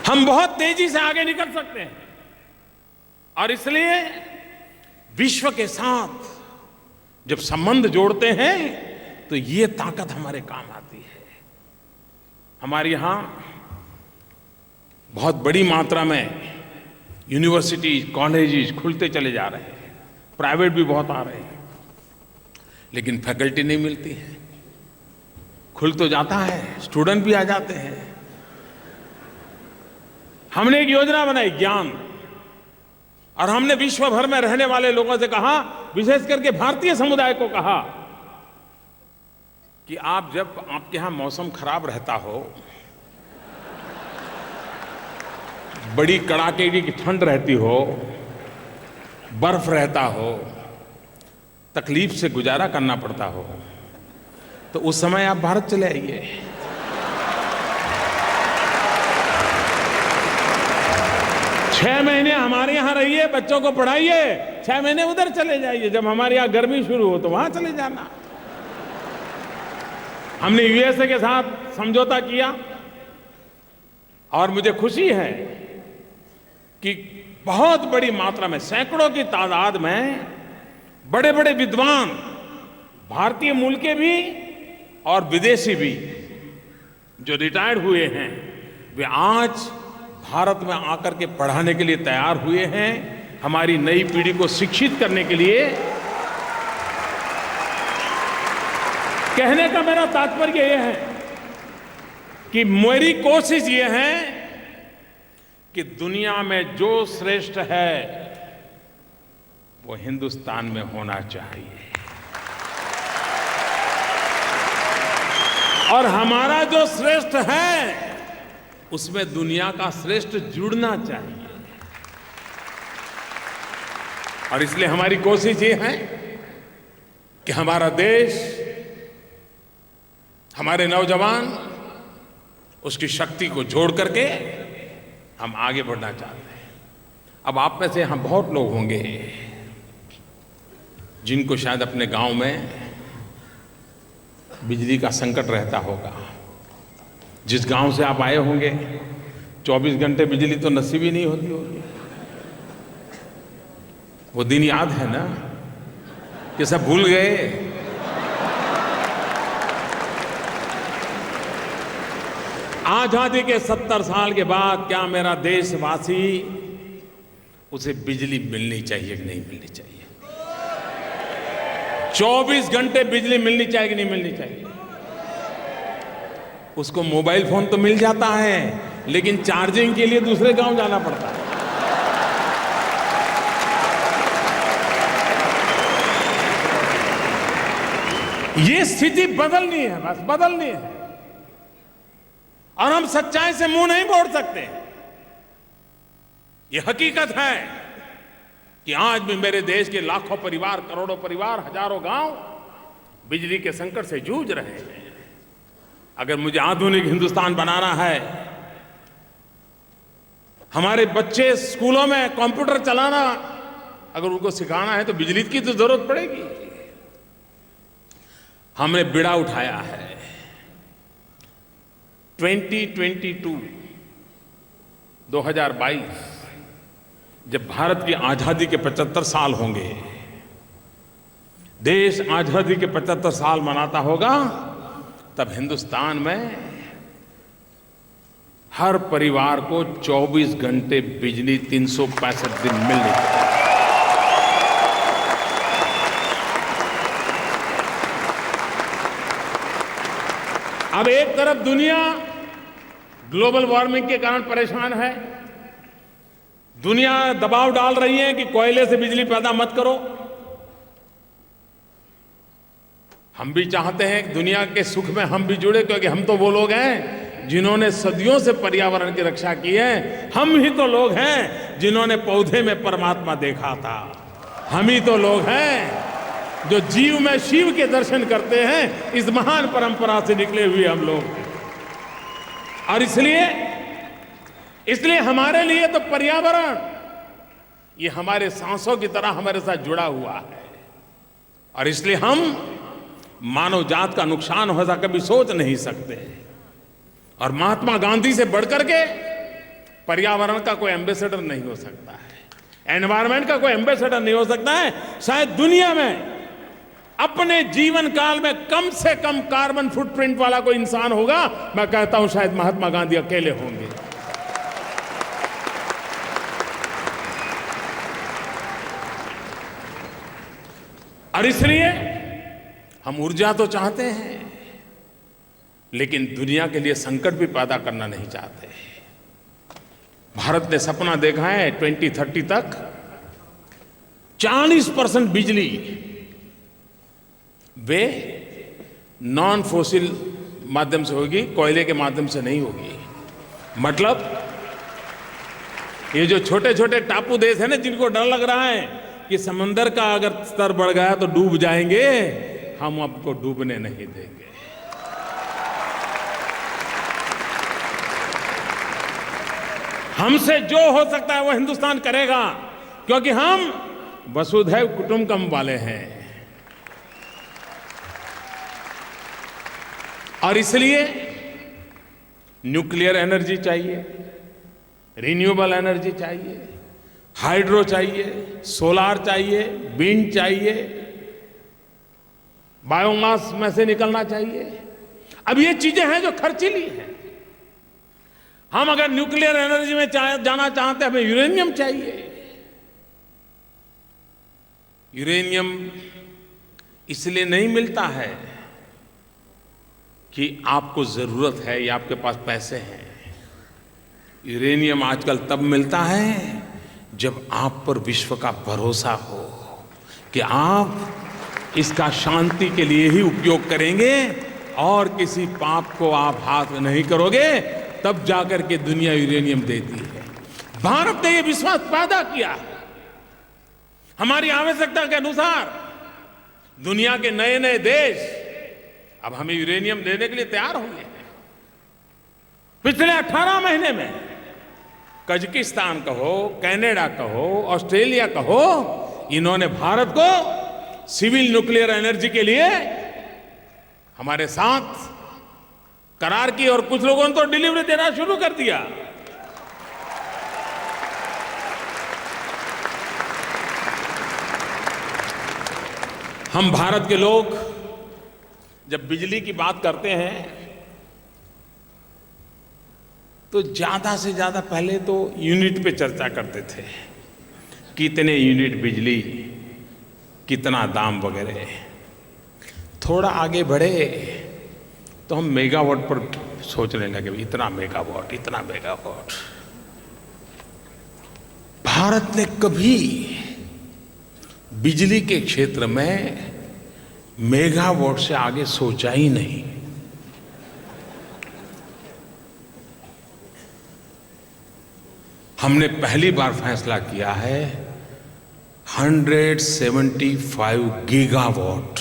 Speaker 2: हम बहुत तेजी से आगे निकल सकते हैं और इसलिए विश्व के साथ जब संबंध जोड़ते हैं तो ये ताकत हमारे काम आती है। हमारे यहां बहुत बड़ी मात्रा में यूनिवर्सिटी, कॉलेजेस खुलते चले जा रहे हैं, प्राइवेट भी बहुत आ रहे हैं, लेकिन फैकल्टी नहीं मिलती है। खुल तो जाता है, स्टूडेंट भी आ जाते हैं। हमने एक योजना बनाई ज्ञान, और हमने विश्व भर में रहने वाले लोगों से कहा, विशेष करके भारतीय समुदाय को कहा कि आप जब आपके यहां मौसम खराब रहता हो, बड़ी कड़ाके की ठंड रहती हो, बर्फ रहता हो, तकलीफ से गुजारा करना पड़ता हो, तो उस समय आप भारत चले आइए। 6 महीने हमारे यहां रहिए, बच्चों को पढ़ाइए, 6 महीने उधर चले जाइए, जब हमारे यहां गर्मी शुरू हो तो वहां चले जाना। हमने यूएसए के साथ समझौता किया और मुझे खुशी है कि बहुत बड़ी मात्रा में, सैकड़ों की तादाद में बड़े बड़े विद्वान, भारतीय मूल के भी और विदेशी भी, जो रिटायर्ड हुए हैं, वे आज भारत में आकर के पढ़ाने के लिए तैयार हुए हैं, हमारी नई पीढ़ी को शिक्षित करने के लिए। कहने का मेरा तात्पर्य यह है कि मेरी कोशिश यह है कि दुनिया में जो श्रेष्ठ है वो हिंदुस्तान में होना चाहिए, और हमारा जो श्रेष्ठ है उसमें दुनिया का श्रेष्ठ जुड़ना चाहिए। और इसलिए हमारी कोशिश ये है कि हमारा देश, हमारे नौजवान उसकी शक्ति को जोड़ करके हम आगे बढ़ना चाहते हैं। अब आप में से यहां बहुत लोग होंगे जिनको शायद अपने गांव में बिजली का संकट रहता होगा। जिस गांव से आप आए होंगे 24 घंटे बिजली तो नसीब ही नहीं होती होगी। वो दिन याद है ना कि सब भूल गए? आजादी के 70 साल के बाद क्या मेरा देशवासी, उसे बिजली मिलनी चाहिए कि नहीं मिलनी चाहिए? 24 घंटे बिजली मिलनी चाहिए कि नहीं मिलनी चाहिए? उसको मोबाइल फोन तो मिल जाता है, लेकिन चार्जिंग के लिए दूसरे गांव जाना पड़ता है। ये स्थिति बदलनी है, बस बदलनी है, और हम सच्चाई से मुंह नहीं मोड़ सकते। ये हकीकत है कि आज भी मेरे देश के लाखों परिवार, करोड़ों परिवार, हजारों गांव बिजली के संकट से जूझ रहे हैं। अगर मुझे आधुनिक हिंदुस्तान बनाना है, हमारे बच्चे स्कूलों में कंप्यूटर चलाना अगर उनको सिखाना है तो बिजली की तो जरूरत पड़ेगी। हमने बीड़ा उठाया है 2022 जब भारत की आजादी के 75 साल होंगे, देश आजादी के 75 साल मनाता होगा, तब हिंदुस्तान में हर परिवार को 24 घंटे बिजली 365 दिन मिलनी चाहिए। अब एक तरफ दुनिया ग्लोबल वार्मिंग के कारण परेशान है, दुनिया दबाव डाल रही है कि कोयले से बिजली पैदा मत करो। हम भी चाहते हैं कि दुनिया के सुख में हम भी जुड़े, क्योंकि हम तो वो लोग हैं जिन्होंने सदियों से पर्यावरण की रक्षा की है। हम ही तो लोग हैं जिन्होंने पौधे में परमात्मा देखा था। हम ही तो लोग हैं जो जीव में शिव के दर्शन करते हैं। इस महान परंपरा से निकले हुए हम लोग हैं, और इसलिए हमारे लिए तो पर्यावरण ये हमारे सांसों की तरह हमारे साथ जुड़ा हुआ है, और इसलिए हम मानव जात का नुकसान हो सके कभी सोच नहीं सकते। और महात्मा गांधी से बढ़कर के पर्यावरण का कोई एम्बेसडर नहीं हो सकता है, एनवायरमेंट का कोई एम्बेसडर नहीं हो सकता है। शायद दुनिया में अपने जीवन काल में कम से कम कार्बन फुटप्रिंट वाला कोई इंसान होगा, मैं कहता हूं शायद महात्मा गांधी अकेले होंगे। और इसलिए हम ऊर्जा तो चाहते हैं, लेकिन दुनिया के लिए संकट भी पैदा करना नहीं चाहते। भारत ने सपना देखा है 2030 तक 40% बिजली वे नॉन फोसिल माध्यम से होगी, कोयले के माध्यम से नहीं होगी। मतलब ये जो छोटे छोटे टापू देश है ना, जिनको डर लग रहा है कि समंदर का अगर स्तर बढ़ गया तो डूब जाएंगे, हम आपको डूबने नहीं देंगे। हमसे जो हो सकता है वो हिंदुस्तान करेगा, क्योंकि हम वसुधैव कुटुंबकम वाले हैं। और इसलिए न्यूक्लियर एनर्जी चाहिए, रिन्यूएबल एनर्जी चाहिए, हाइड्रो चाहिए, सोलार चाहिए, विंड चाहिए, बायोमास में से निकलना चाहिए। अब ये चीजें हैं जो खर्चीली हैं। हम अगर न्यूक्लियर एनर्जी में जाना चाहते हैं, हमें यूरेनियम चाहिए। यूरेनियम इसलिए नहीं मिलता है कि आपको जरूरत है या आपके पास पैसे हैं। यूरेनियम आजकल तब मिलता है जब आप पर विश्व का भरोसा हो कि आप इसका शांति के लिए ही उपयोग करेंगे और किसी पाप को आप हाथ नहीं करोगे, तब जाकर के दुनिया यूरेनियम देती है। भारत ने यह विश्वास पैदा किया है। हमारी आवश्यकता के अनुसार दुनिया के नए नए देश अब हमें यूरेनियम देने के लिए तैयार हो गए हैं। पिछले 18 महीने में कजाकिस्तान कहो, कनाडा कहो, ऑस्ट्रेलिया कहो, इन्होंने भारत को सिविल न्यूक्लियर एनर्जी के लिए हमारे साथ करार की और कुछ लोगों ने तो डिलीवरी देना शुरू कर दिया। हम भारत के लोग जब बिजली की बात करते हैं तो ज्यादा से ज्यादा पहले तो यूनिट पे चर्चा करते थे, कितने यूनिट बिजली, कितना दाम वगैरह। थोड़ा आगे बढ़े तो हम मेगावाट पर सोचने लगे, इतना मेगावाट, इतना मेगावाट। भारत ने कभी बिजली के क्षेत्र में मेगावाट से आगे सोचा ही नहीं। हमने पहली बार फैसला किया है 175 गीगावाट।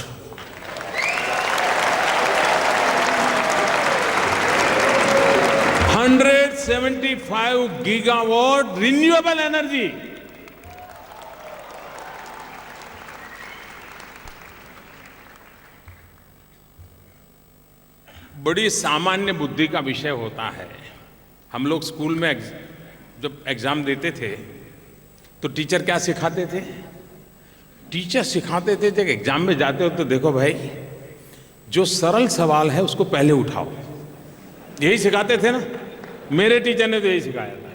Speaker 2: 175 gigawatt renewable energy. बड़ी सामान्य बुद्धि का विषय होता है। हम लोग स्कूल में जब एग्जाम देते थे तो टीचर क्या सिखाते थे? टीचर सिखाते थे जब एग्जाम में जाते हो तो देखो भाई, जो सरल सवाल है उसको पहले उठाओ। यही सिखाते थे ना, मेरे टीचर ने तो यही सिखाया था।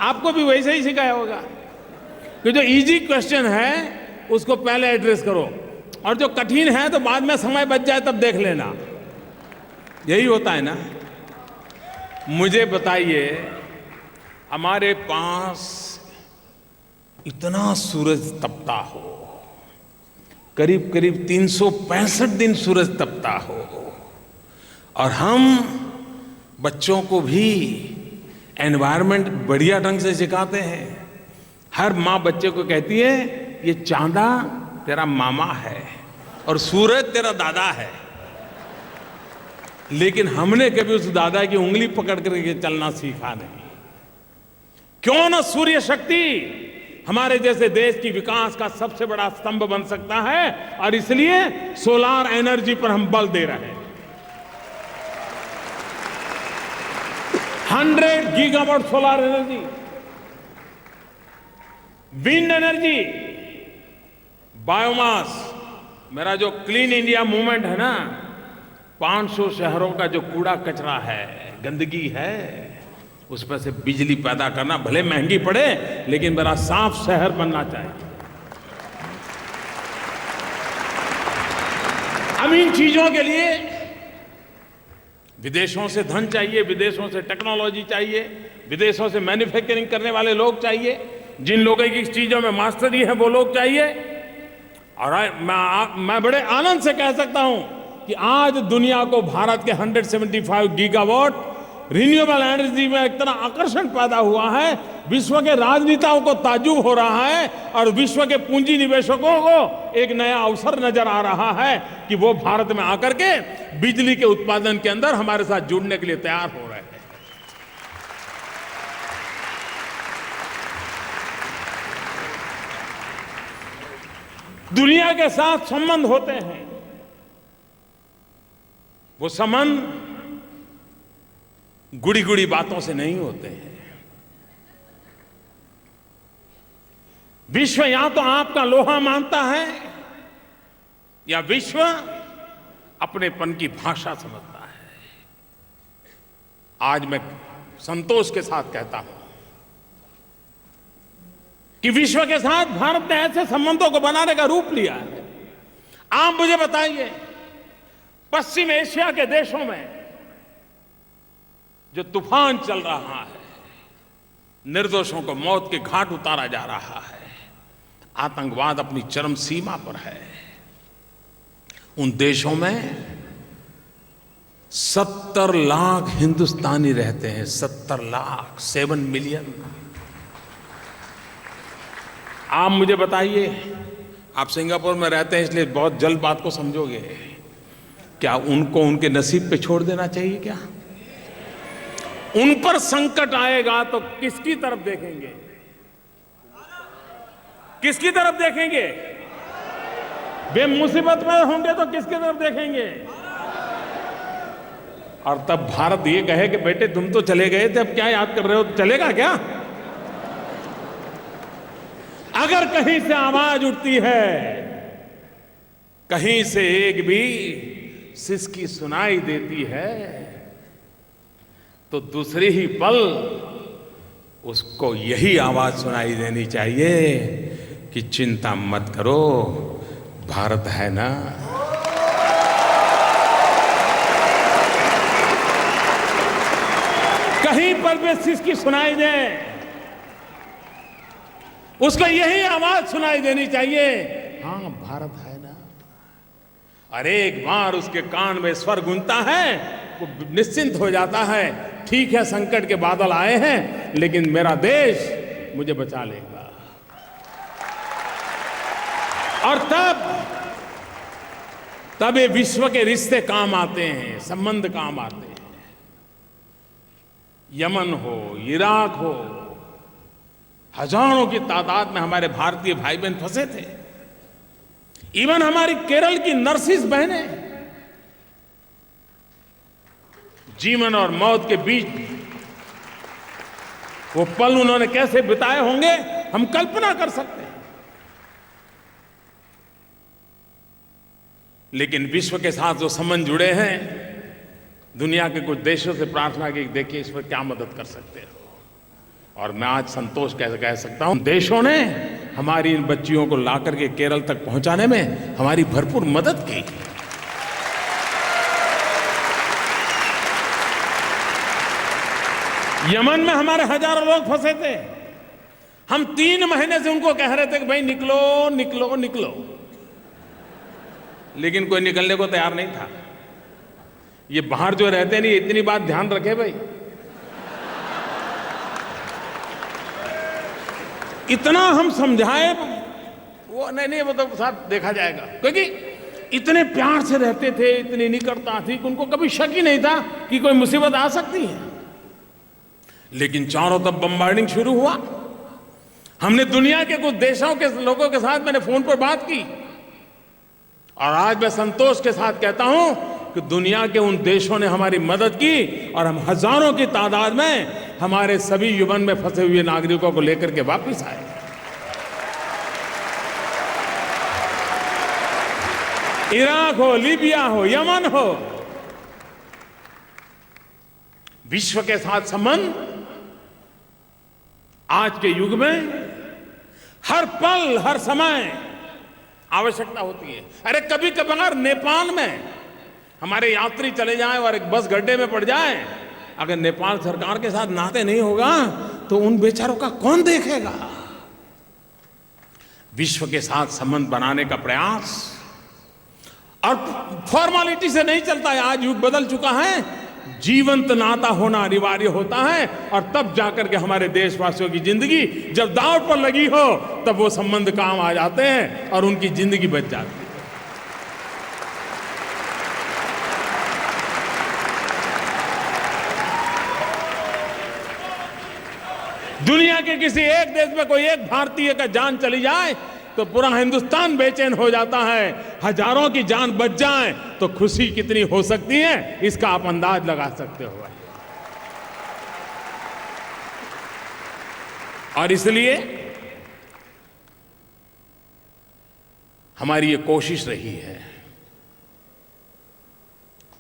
Speaker 2: आपको भी वैसे ही सिखाया होगा कि जो इजी क्वेश्चन है उसको पहले एड्रेस करो, और जो कठिन है तो बाद में समय बच जाए तब देख लेना। यही होता है ना। मुझे बताइए, हमारे पास इतना सूरज तपता हो, करीब करीब 365 दिन सूरज तपता हो, और हम बच्चों को भी एनवायरनमेंट बढ़िया ढंग से सिखाते हैं। हर माँ बच्चे को कहती है ये चांदा तेरा मामा है और सूरज तेरा दादा है, लेकिन हमने कभी उस दादा की उंगली पकड़ करके चलना सीखा नहीं। क्यों ना सूर्य शक्ति हमारे जैसे देश की विकास का सबसे बड़ा स्तंभ बन सकता है, और इसलिए सोलार एनर्जी पर हम बल दे रहे हैं। 100 gigawatt solar energy, wind energy, biomass. मेरा जो क्लीन इंडिया मूवमेंट है ना, 500 शहरों का जो कूड़ा कचरा है, गंदगी है, उसमें से बिजली पैदा करना, भले महंगी पड़े लेकिन मेरा साफ शहर बनना चाहिए। अब इन चीजों के लिए विदेशों से धन चाहिए, विदेशों से टेक्नोलॉजी चाहिए, विदेशों से मैन्युफैक्चरिंग करने वाले लोग चाहिए, जिन लोगों की चीजों में मास्टरी है वो लोग चाहिए। और मैं बड़े आनंद से कह सकता हूं कि आज दुनिया को भारत के 175 गीगावाट रिन्यूएबल एनर्जी में इतना आकर्षण पैदा हुआ है, विश्व के राजनेताओं को ताज्जुब हो रहा है, और विश्व के पूंजी निवेशकों को एक नया अवसर नजर आ रहा है कि वो भारत में आकर के बिजली के उत्पादन के अंदर हमारे साथ जुड़ने के लिए तैयार हो रहे हैं। दुनिया के साथ संबंध होते हैं, वो संबंध गुड़ी गुड़ी बातों से नहीं होते हैं। विश्व या तो आपका लोहा मानता है या विश्व अपनेपन की भाषा समझता है। आज मैं संतोष के साथ कहता हूं कि विश्व के साथ भारत ने ऐसे संबंधों को बनाने का रूप लिया है। आप मुझे बताइए, पश्चिम एशिया के देशों में जो तूफान चल रहा है, निर्दोषों को मौत के घाट उतारा जा रहा है, आतंकवाद अपनी चरम सीमा पर है, उन देशों में 70 लाख हिंदुस्तानी रहते हैं। 70 लाख, 7 मिलियन। आप मुझे बताइए, आप सिंगापुर में रहते हैं इसलिए बहुत जल्द बात को समझोगे, क्या उनको उनके नसीब पे छोड़ देना चाहिए? क्या उन पर संकट आएगा तो किसकी तरफ देखेंगे? किसकी तरफ देखेंगे? वे मुसीबत में होंगे तो किसकी तरफ देखेंगे? और तब भारत ये कहे कि बेटे तुम तो चले गए थे, अब क्या याद कर रहे हो? चलेगा क्या? अगर कहीं से आवाज उठती है, कहीं से एक भी सिसकी सुनाई देती है, तो दूसरी ही पल उसको यही आवाज सुनाई देनी चाहिए कि चिंता मत करो, भारत है ना। कहीं पर भी सिसकी सुनाई दे, उसको यही आवाज सुनाई देनी चाहिए, हाँ भारत है ना। अरे एक बार उसके कान में स्वर गूंजता है, वो निश्चिंत हो जाता है, ठीक है संकट के बादल आए हैं लेकिन मेरा देश मुझे बचा लेगा। और तब ये विश्व के रिश्ते काम आते हैं, संबंध काम आते हैं। यमन हो, इराक हो, हजारों की तादाद में हमारे भारतीय भाई बहन फंसे थे। इवन हमारी केरल की नर्सिस बहनें जीवन और मौत के बीच वो पल उन्होंने कैसे बिताए होंगे, हम कल्पना कर सकते हैं। लेकिन विश्व के साथ जो संबंध जुड़े हैं, दुनिया के कुछ देशों से प्रार्थना की, देखिए इस पर क्या मदद कर सकते हो। और मैं आज संतोष कैसे कह सकता हूं, देशों ने हमारी इन बच्चियों को लाकर के केरल तक पहुंचाने में हमारी भरपूर मदद की। यमन में हमारे हजारों लोग फंसे थे, हम 3 महीने से उनको कह रहे थे कि भाई निकलो निकलो निकलो, लेकिन कोई निकलने को तैयार नहीं था। ये बाहर जो रहते नहीं, इतनी बात ध्यान रखे भाई, इतना हम समझाए वो नहीं वो तो साथ देखा जाएगा, क्योंकि इतने प्यार से रहते थे, इतनी निकटता थी कि उनको कभी शक ही नहीं था कि कोई मुसीबत आ सकती है। लेकिन चारों तरफ बम्बार्डिंग शुरू हुआ। हमने दुनिया के कुछ देशों के लोगों के साथ मैंने फोन पर बात की, और आज मैं संतोष के साथ कहता हूं कि दुनिया के उन देशों ने हमारी मदद की, और हम हजारों की तादाद में हमारे सभी यमन में फंसे हुए नागरिकों को लेकर के वापस आए। इराक हो, लीबिया हो, यमन हो, विश्व के साथ संबंध आज के युग में हर पल हर समय आवश्यकता होती है। अरे कभी कभार नेपाल में हमारे यात्री चले जाएं और एक बस गड्ढे में पड़ जाए, अगर नेपाल सरकार के साथ नाते नहीं होगा तो उन बेचारों का कौन देखेगा। विश्व के साथ संबंध बनाने का प्रयास और फॉर्मेलिटी से नहीं चलता है। आज युग बदल चुका है, जीवंत नाता होना अनिवार्य होता है, और तब जाकर के हमारे देशवासियों की जिंदगी जब दांव पर लगी हो तब वो संबंध काम आ जाते हैं और उनकी जिंदगी बच जाती है। दुनिया के किसी एक देश में कोई एक भारतीय का जान चली जाए, तो पूरा हिंदुस्तान बेचैन हो जाता है। हजारों की जान बच जाए तो खुशी कितनी हो सकती है, इसका आप अंदाज लगा सकते हो। और इसलिए हमारी ये कोशिश रही है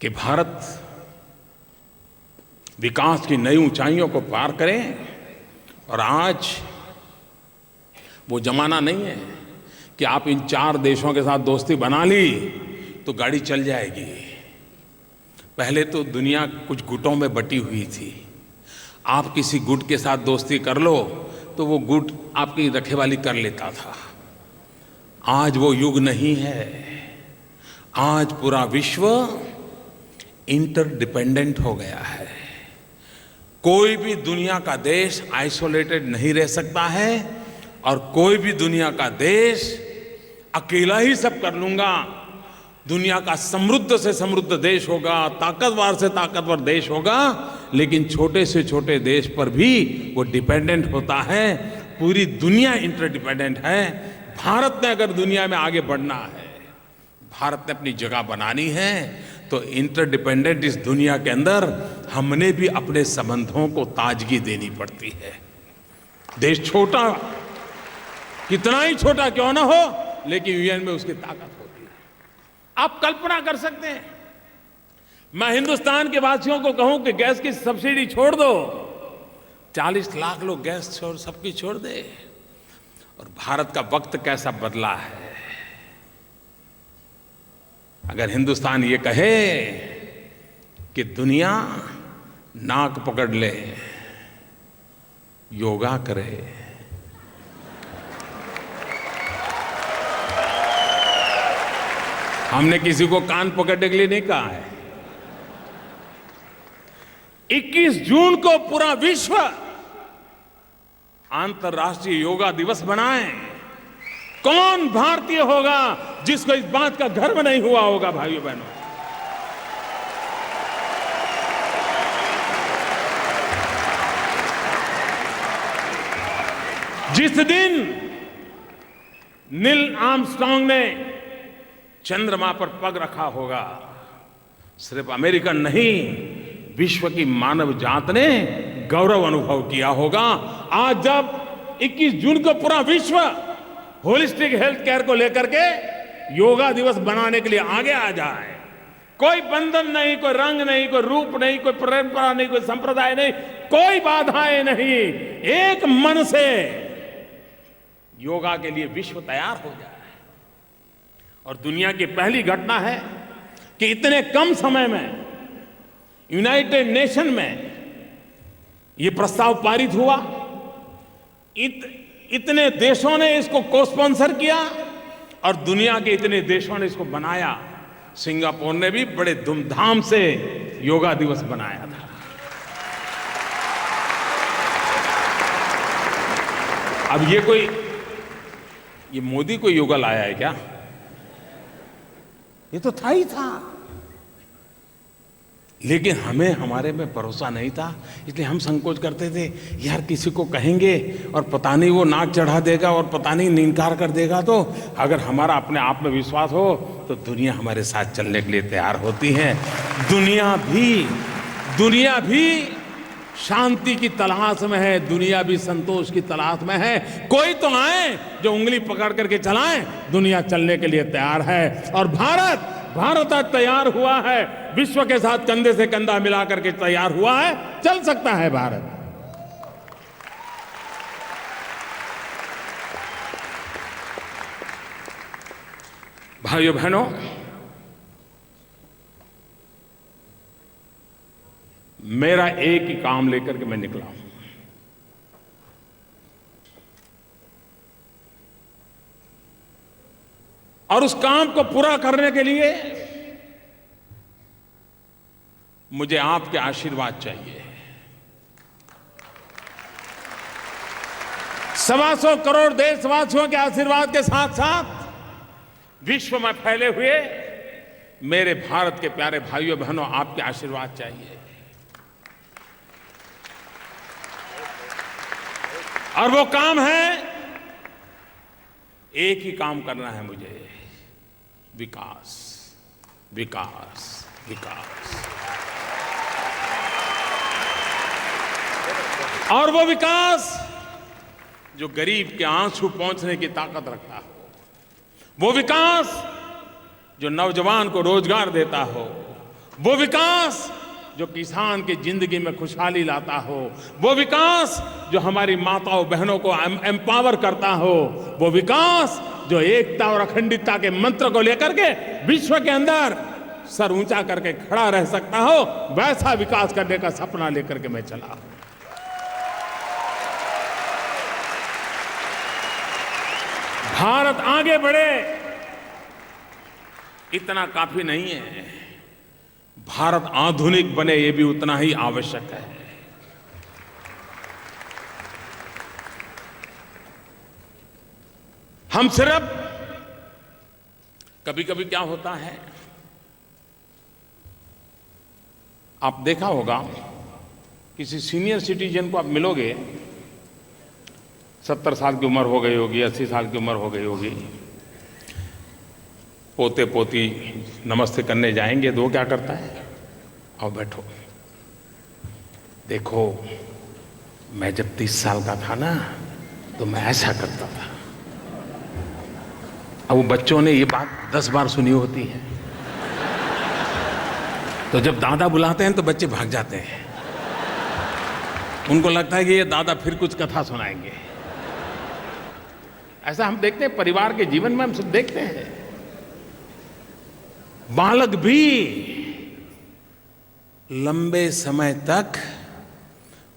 Speaker 2: कि भारत विकास की नई ऊंचाइयों को पार करें। और आज वो जमाना नहीं है कि आप इन 4 देशों के साथ दोस्ती बना ली तो गाड़ी चल जाएगी। पहले तो दुनिया कुछ गुटों में बटी हुई थी। आप किसी गुट के साथ दोस्ती कर लो तो वो गुट आपकी रखवाली कर लेता था। आज वो युग नहीं है। आज पूरा विश्व इंटरडिपेंडेंट हो गया है। कोई भी दुनिया का देश आइसोलेटेड नहीं रह सकता है और कोई भी दुनिया का देश अकेला ही सब कर लूंगा। दुनिया का समृद्ध से समृद्ध देश होगा, ताकतवर से ताकतवर देश होगा, लेकिन छोटे से छोटे देश पर भी वो डिपेंडेंट होता है। पूरी दुनिया इंटरडिपेंडेंट है। भारत ने अगर दुनिया में आगे बढ़ना है, भारत ने अपनी जगह बनानी है, तो इंटरडिपेंडेंट इस दुनिया के अंदर हमने भी अपने संबंधों को ताजगी देनी पड़ती है। देश छोटा, कितना ही छोटा क्यों ना हो, लेकिन यूएन में उसकी ताकत होती है। आप कल्पना कर सकते हैं, मैं हिंदुस्तान के वासियों को कहूं कि गैस की सब्सिडी छोड़ दो, 40 लाख लोग गैस सबकी छोड़ दे। और भारत का वक्त कैसा बदला है। अगर हिंदुस्तान ये कहे कि दुनिया नाक पकड़ ले, योगा करे, हमने किसी को कान पकड़ने के लिए नहीं कहा है। 21 जून को पूरा विश्व अंतर्राष्ट्रीय योगा दिवस बनाए। कौन भारतीय होगा जिसको इस बात का गर्व नहीं हुआ होगा? भाइयों बहनों, जिस दिन नील आर्मस्ट्रांग ने चंद्रमा पर पग रखा होगा, सिर्फ अमेरिकन नहीं, विश्व की मानव जात ने गौरव अनुभव किया होगा। आज जब 21 जून को पूरा विश्व होलिस्टिक हेल्थ केयर को लेकर के योगा दिवस बनाने के लिए आगे आ जाए, कोई बंधन नहीं, कोई रंग नहीं, कोई रूप नहीं, कोई परंपरा नहीं, कोई संप्रदाय नहीं, कोई बाधाएं नहीं, एक मन से योगा के लिए विश्व तैयार हो जाए। और दुनिया की पहली घटना है कि इतने कम समय में यूनाइटेड नेशन में यह प्रस्ताव पारित हुआ। इतने देशों ने इसको को स्पॉन्सर किया और दुनिया के इतने देशों ने इसको बनाया। सिंगापुर ने भी बड़े धूमधाम से योगा दिवस बनाया था। अब ये मोदी को योगा लाया है क्या? ये तो था ही था, लेकिन हमें हमारे में भरोसा नहीं था, इसलिए हम संकोच करते थे। यार किसी को कहेंगे और पता नहीं वो नाक चढ़ा देगा और पता नहीं इनकार कर देगा। तो अगर हमारा अपने आप में विश्वास हो तो दुनिया हमारे साथ चलने के लिए तैयार होती है। दुनिया भी शांति की तलाश में है, दुनिया भी संतोष की तलाश में है। कोई तो आए जो उंगली पकड़ करके चलाएं, दुनिया चलने के लिए तैयार है। और भारत आज तैयार हुआ है, विश्व के साथ कंधे से कंधा मिला करके तैयार हुआ है, चल सकता है भारत। भाइयों बहनों, मेरा एक ही काम लेकर के मैं निकला हूं, और उस काम को पूरा करने के लिए मुझे आपके आशीर्वाद चाहिए। 125 करोड़ देशवासियों के आशीर्वाद के साथ साथ विश्व में फैले हुए मेरे भारत के प्यारे भाइयों बहनों, आपके आशीर्वाद चाहिए। और वो काम है एक ही काम करना है मुझे, विकास, विकास, विकास। और वो विकास जो गरीब के आंसू पहुंचने की ताकत रखता हो, वो विकास जो नौजवान को रोजगार देता हो, वो विकास जो किसान की जिंदगी में खुशहाली लाता हो, वो विकास जो हमारी माताओं बहनों को एम्पावर करता हो, वो विकास जो एकता और अखंडितता के मंत्र को लेकर के विश्व के अंदर सर ऊंचा करके खड़ा रह सकता हो, वैसा विकास करने का सपना लेकर के मैं चला हूं। भारत आगे बढ़े इतना काफी नहीं है, भारत आधुनिक बने ये भी उतना ही आवश्यक है। हम सिर्फ कभी कभी क्या होता है, आप देखा होगा किसी सीनियर सिटीजन को आप मिलोगे, 70 साल की उम्र हो गई होगी, 80 साल की उम्र हो गई होगी, पोते पोती नमस्ते करने जाएंगे तो वो क्या करता है, आओ बैठो, देखो मैं जब 30 साल का था ना तो मैं ऐसा करता था। अब वो बच्चों ने ये बात 10 बार सुनी होती है, तो जब दादा बुलाते हैं तो बच्चे भाग जाते हैं, उनको लगता है कि ये दादा फिर कुछ कथा सुनाएंगे। ऐसा हम देखते हैं परिवार के जीवन में, हम सब देखते हैं। बालक भी लंबे समय तक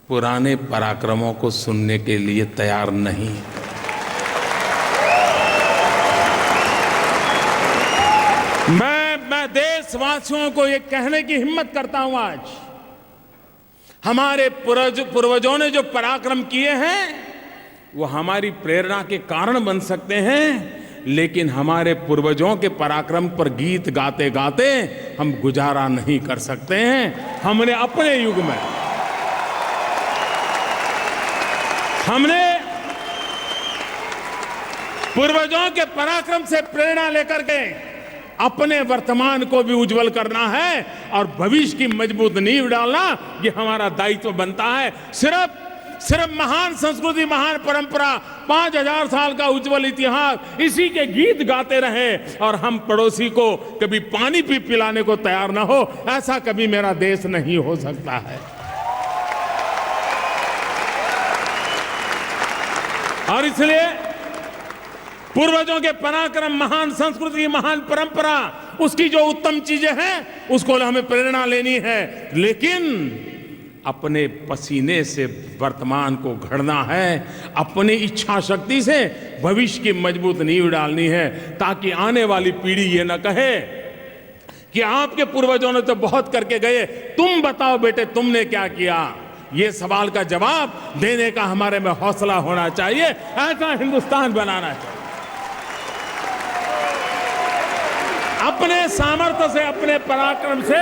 Speaker 2: पुराने पराक्रमों को सुनने के लिए तैयार नहीं। मैं देशवासियों को ये कहने की हिम्मत करता हूं, आज हमारे पूर्वजों ने जो पराक्रम किए हैं वो हमारी प्रेरणा के कारण बन सकते हैं, लेकिन हमारे पूर्वजों के पराक्रम पर गीत गाते गाते हम गुजारा नहीं कर सकते हैं। हमने अपने युग में पूर्वजों के पराक्रम से प्रेरणा लेकर के अपने वर्तमान को भी उज्जवल करना है और भविष्य की मजबूत नींव डालना, ये हमारा दायित्व बनता है। सिर्फ महान संस्कृति, महान परंपरा, 5000 साल का उज्जवल इतिहास, इसी के गीत गाते रहे और हम पड़ोसी को कभी पानी भी पिलाने को तैयार ना हो, ऐसा कभी मेरा देश नहीं हो सकता है। और इसलिए पूर्वजों के पराक्रम, महान संस्कृति, महान परंपरा, उसकी जो उत्तम चीजें हैं उसको हमें प्रेरणा लेनी है, लेकिन अपने पसीने से वर्तमान को घड़ना है, अपनी इच्छा शक्ति से भविष्य की मजबूत नींव डालनी है, ताकि आने वाली पीढ़ी ये न कहे कि आपके पूर्वजों ने तो बहुत करके गए, तुम बताओ बेटे तुमने क्या किया। ये सवाल का जवाब देने का हमारे में हौसला होना चाहिए। ऐसा हिंदुस्तान बनाना चाहिए। अपने सामर्थ्य से, अपने पराक्रम से,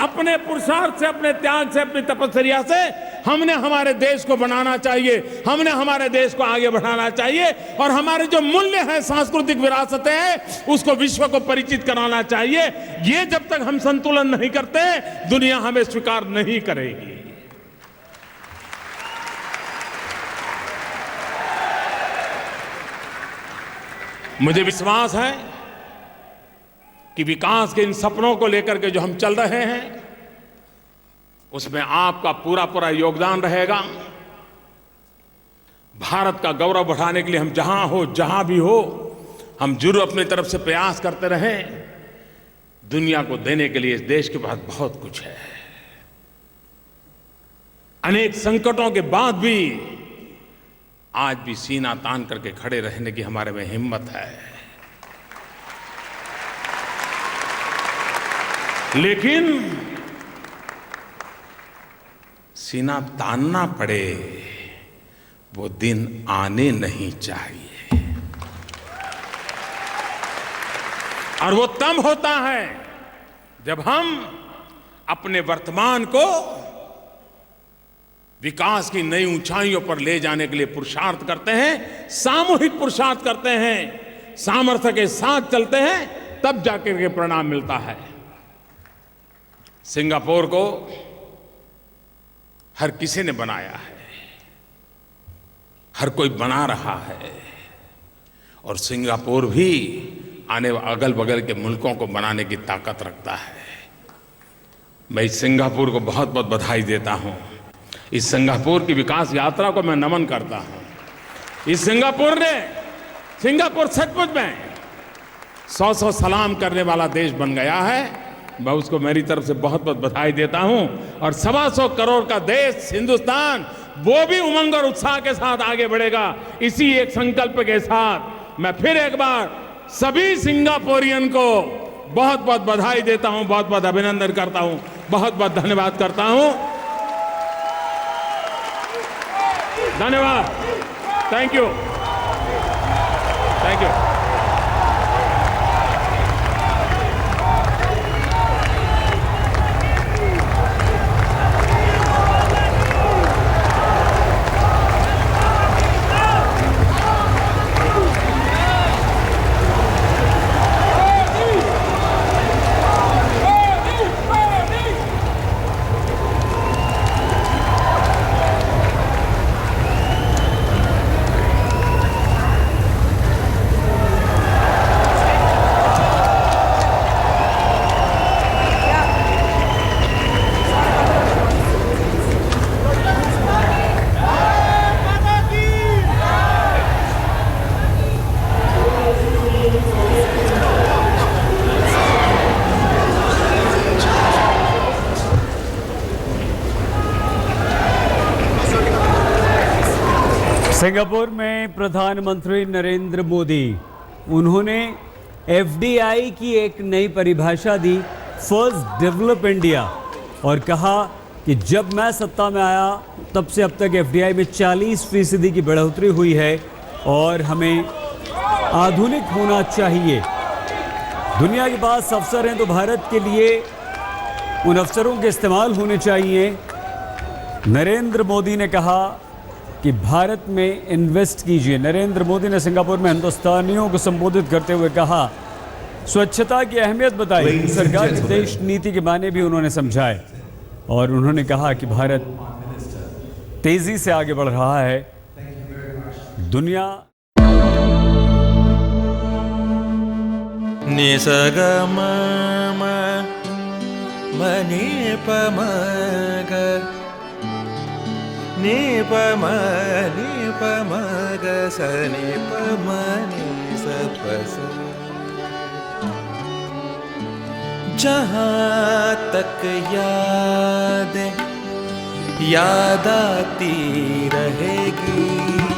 Speaker 2: अपने पुरुषार्थ से, अपने त्याग से, अपनी तपस्या से हमने हमारे देश को बनाना चाहिए, हमने हमारे देश को आगे बढ़ाना चाहिए और हमारे जो मूल्य हैं, सांस्कृतिक विरासतें हैं, उसको विश्व को परिचित कराना चाहिए। ये जब तक हम संतुलन नहीं करते, दुनिया हमें स्वीकार नहीं करेगी। मुझे विश्वास है कि विकास के इन सपनों को लेकर के जो हम चल रहे हैं उसमें आपका पूरा पूरा योगदान रहेगा। भारत का गौरव बढ़ाने के लिए हम जहां हो, जहां भी हो, हम जरूर अपनी तरफ से प्रयास करते रहें। दुनिया को देने के लिए इस देश के पास बहुत कुछ है। अनेक संकटों के बाद भी आज भी सीना तान करके खड़े रहने की हमारे में हिम्मत है। लेकिन सीना तानना पड़े वो दिन आने नहीं चाहिए। और वो तब होता है जब हम अपने वर्तमान को विकास की नई ऊंचाइयों पर ले जाने के लिए पुरुषार्थ करते हैं, सामूहिक पुरुषार्थ करते हैं, सामर्थ्य के साथ चलते हैं, तब जाकर के परिणाम मिलता है। सिंगापुर को हर किसी ने बनाया है, हर कोई बना रहा है, और सिंगापुर भी आने अगल बगल के मुल्कों को बनाने की ताकत रखता है। मैं इस सिंगापुर को बहुत बहुत बधाई देता हूं। इस सिंगापुर की विकास यात्रा को मैं नमन करता हूं। इस सिंगापुर सचमुच में 100 सलाम करने वाला देश बन गया है। मैं उसको मेरी तरफ से बहुत बहुत बधाई देता हूं। और 125 करोड़ का देश हिंदुस्तान, वो भी उमंग और उत्साह के साथ आगे बढ़ेगा। इसी एक संकल्प के साथ मैं फिर एक बार सभी सिंगापुरियन को बहुत बहुत बधाई देता हूं, बहुत बहुत अभिनंदन करता हूं, बहुत बहुत धन्यवाद करता हूं। धन्यवाद। Thank you. Thank you.
Speaker 3: Singapore में प्रधानमंत्री नरेंद्र मोदी, उन्होंने एफडीआई की एक नई परिभाषा दी, फर्स्ट डेवलप इंडिया, और कहा कि जब मैं सत्ता में आया तब से अब तक एफडीआई में 40% की बढ़ोतरी हुई है और हमें आधुनिक होना चाहिए। दुनिया के पास अवसर हैं तो भारत के लिए उन अवसरों के इस्तेमाल होने चाहिए। नरेंद्र मोदी ने कहा कि भारत में इन्वेस्ट कीजिए। नरेंद्र मोदी ने सिंगापुर में हिंदुस्तानियों को संबोधित करते हुए कहा, स्वच्छता की अहमियत बताई, सरकार की देश नीति के मायने भी उन्होंने समझाए, और उन्होंने कहा कि भारत तेजी से आगे बढ़ रहा है। दुनिया
Speaker 4: निसगम मनि पमग नि पमग सनि पमनि सपस। जहाँ तक याद आती रहेगी।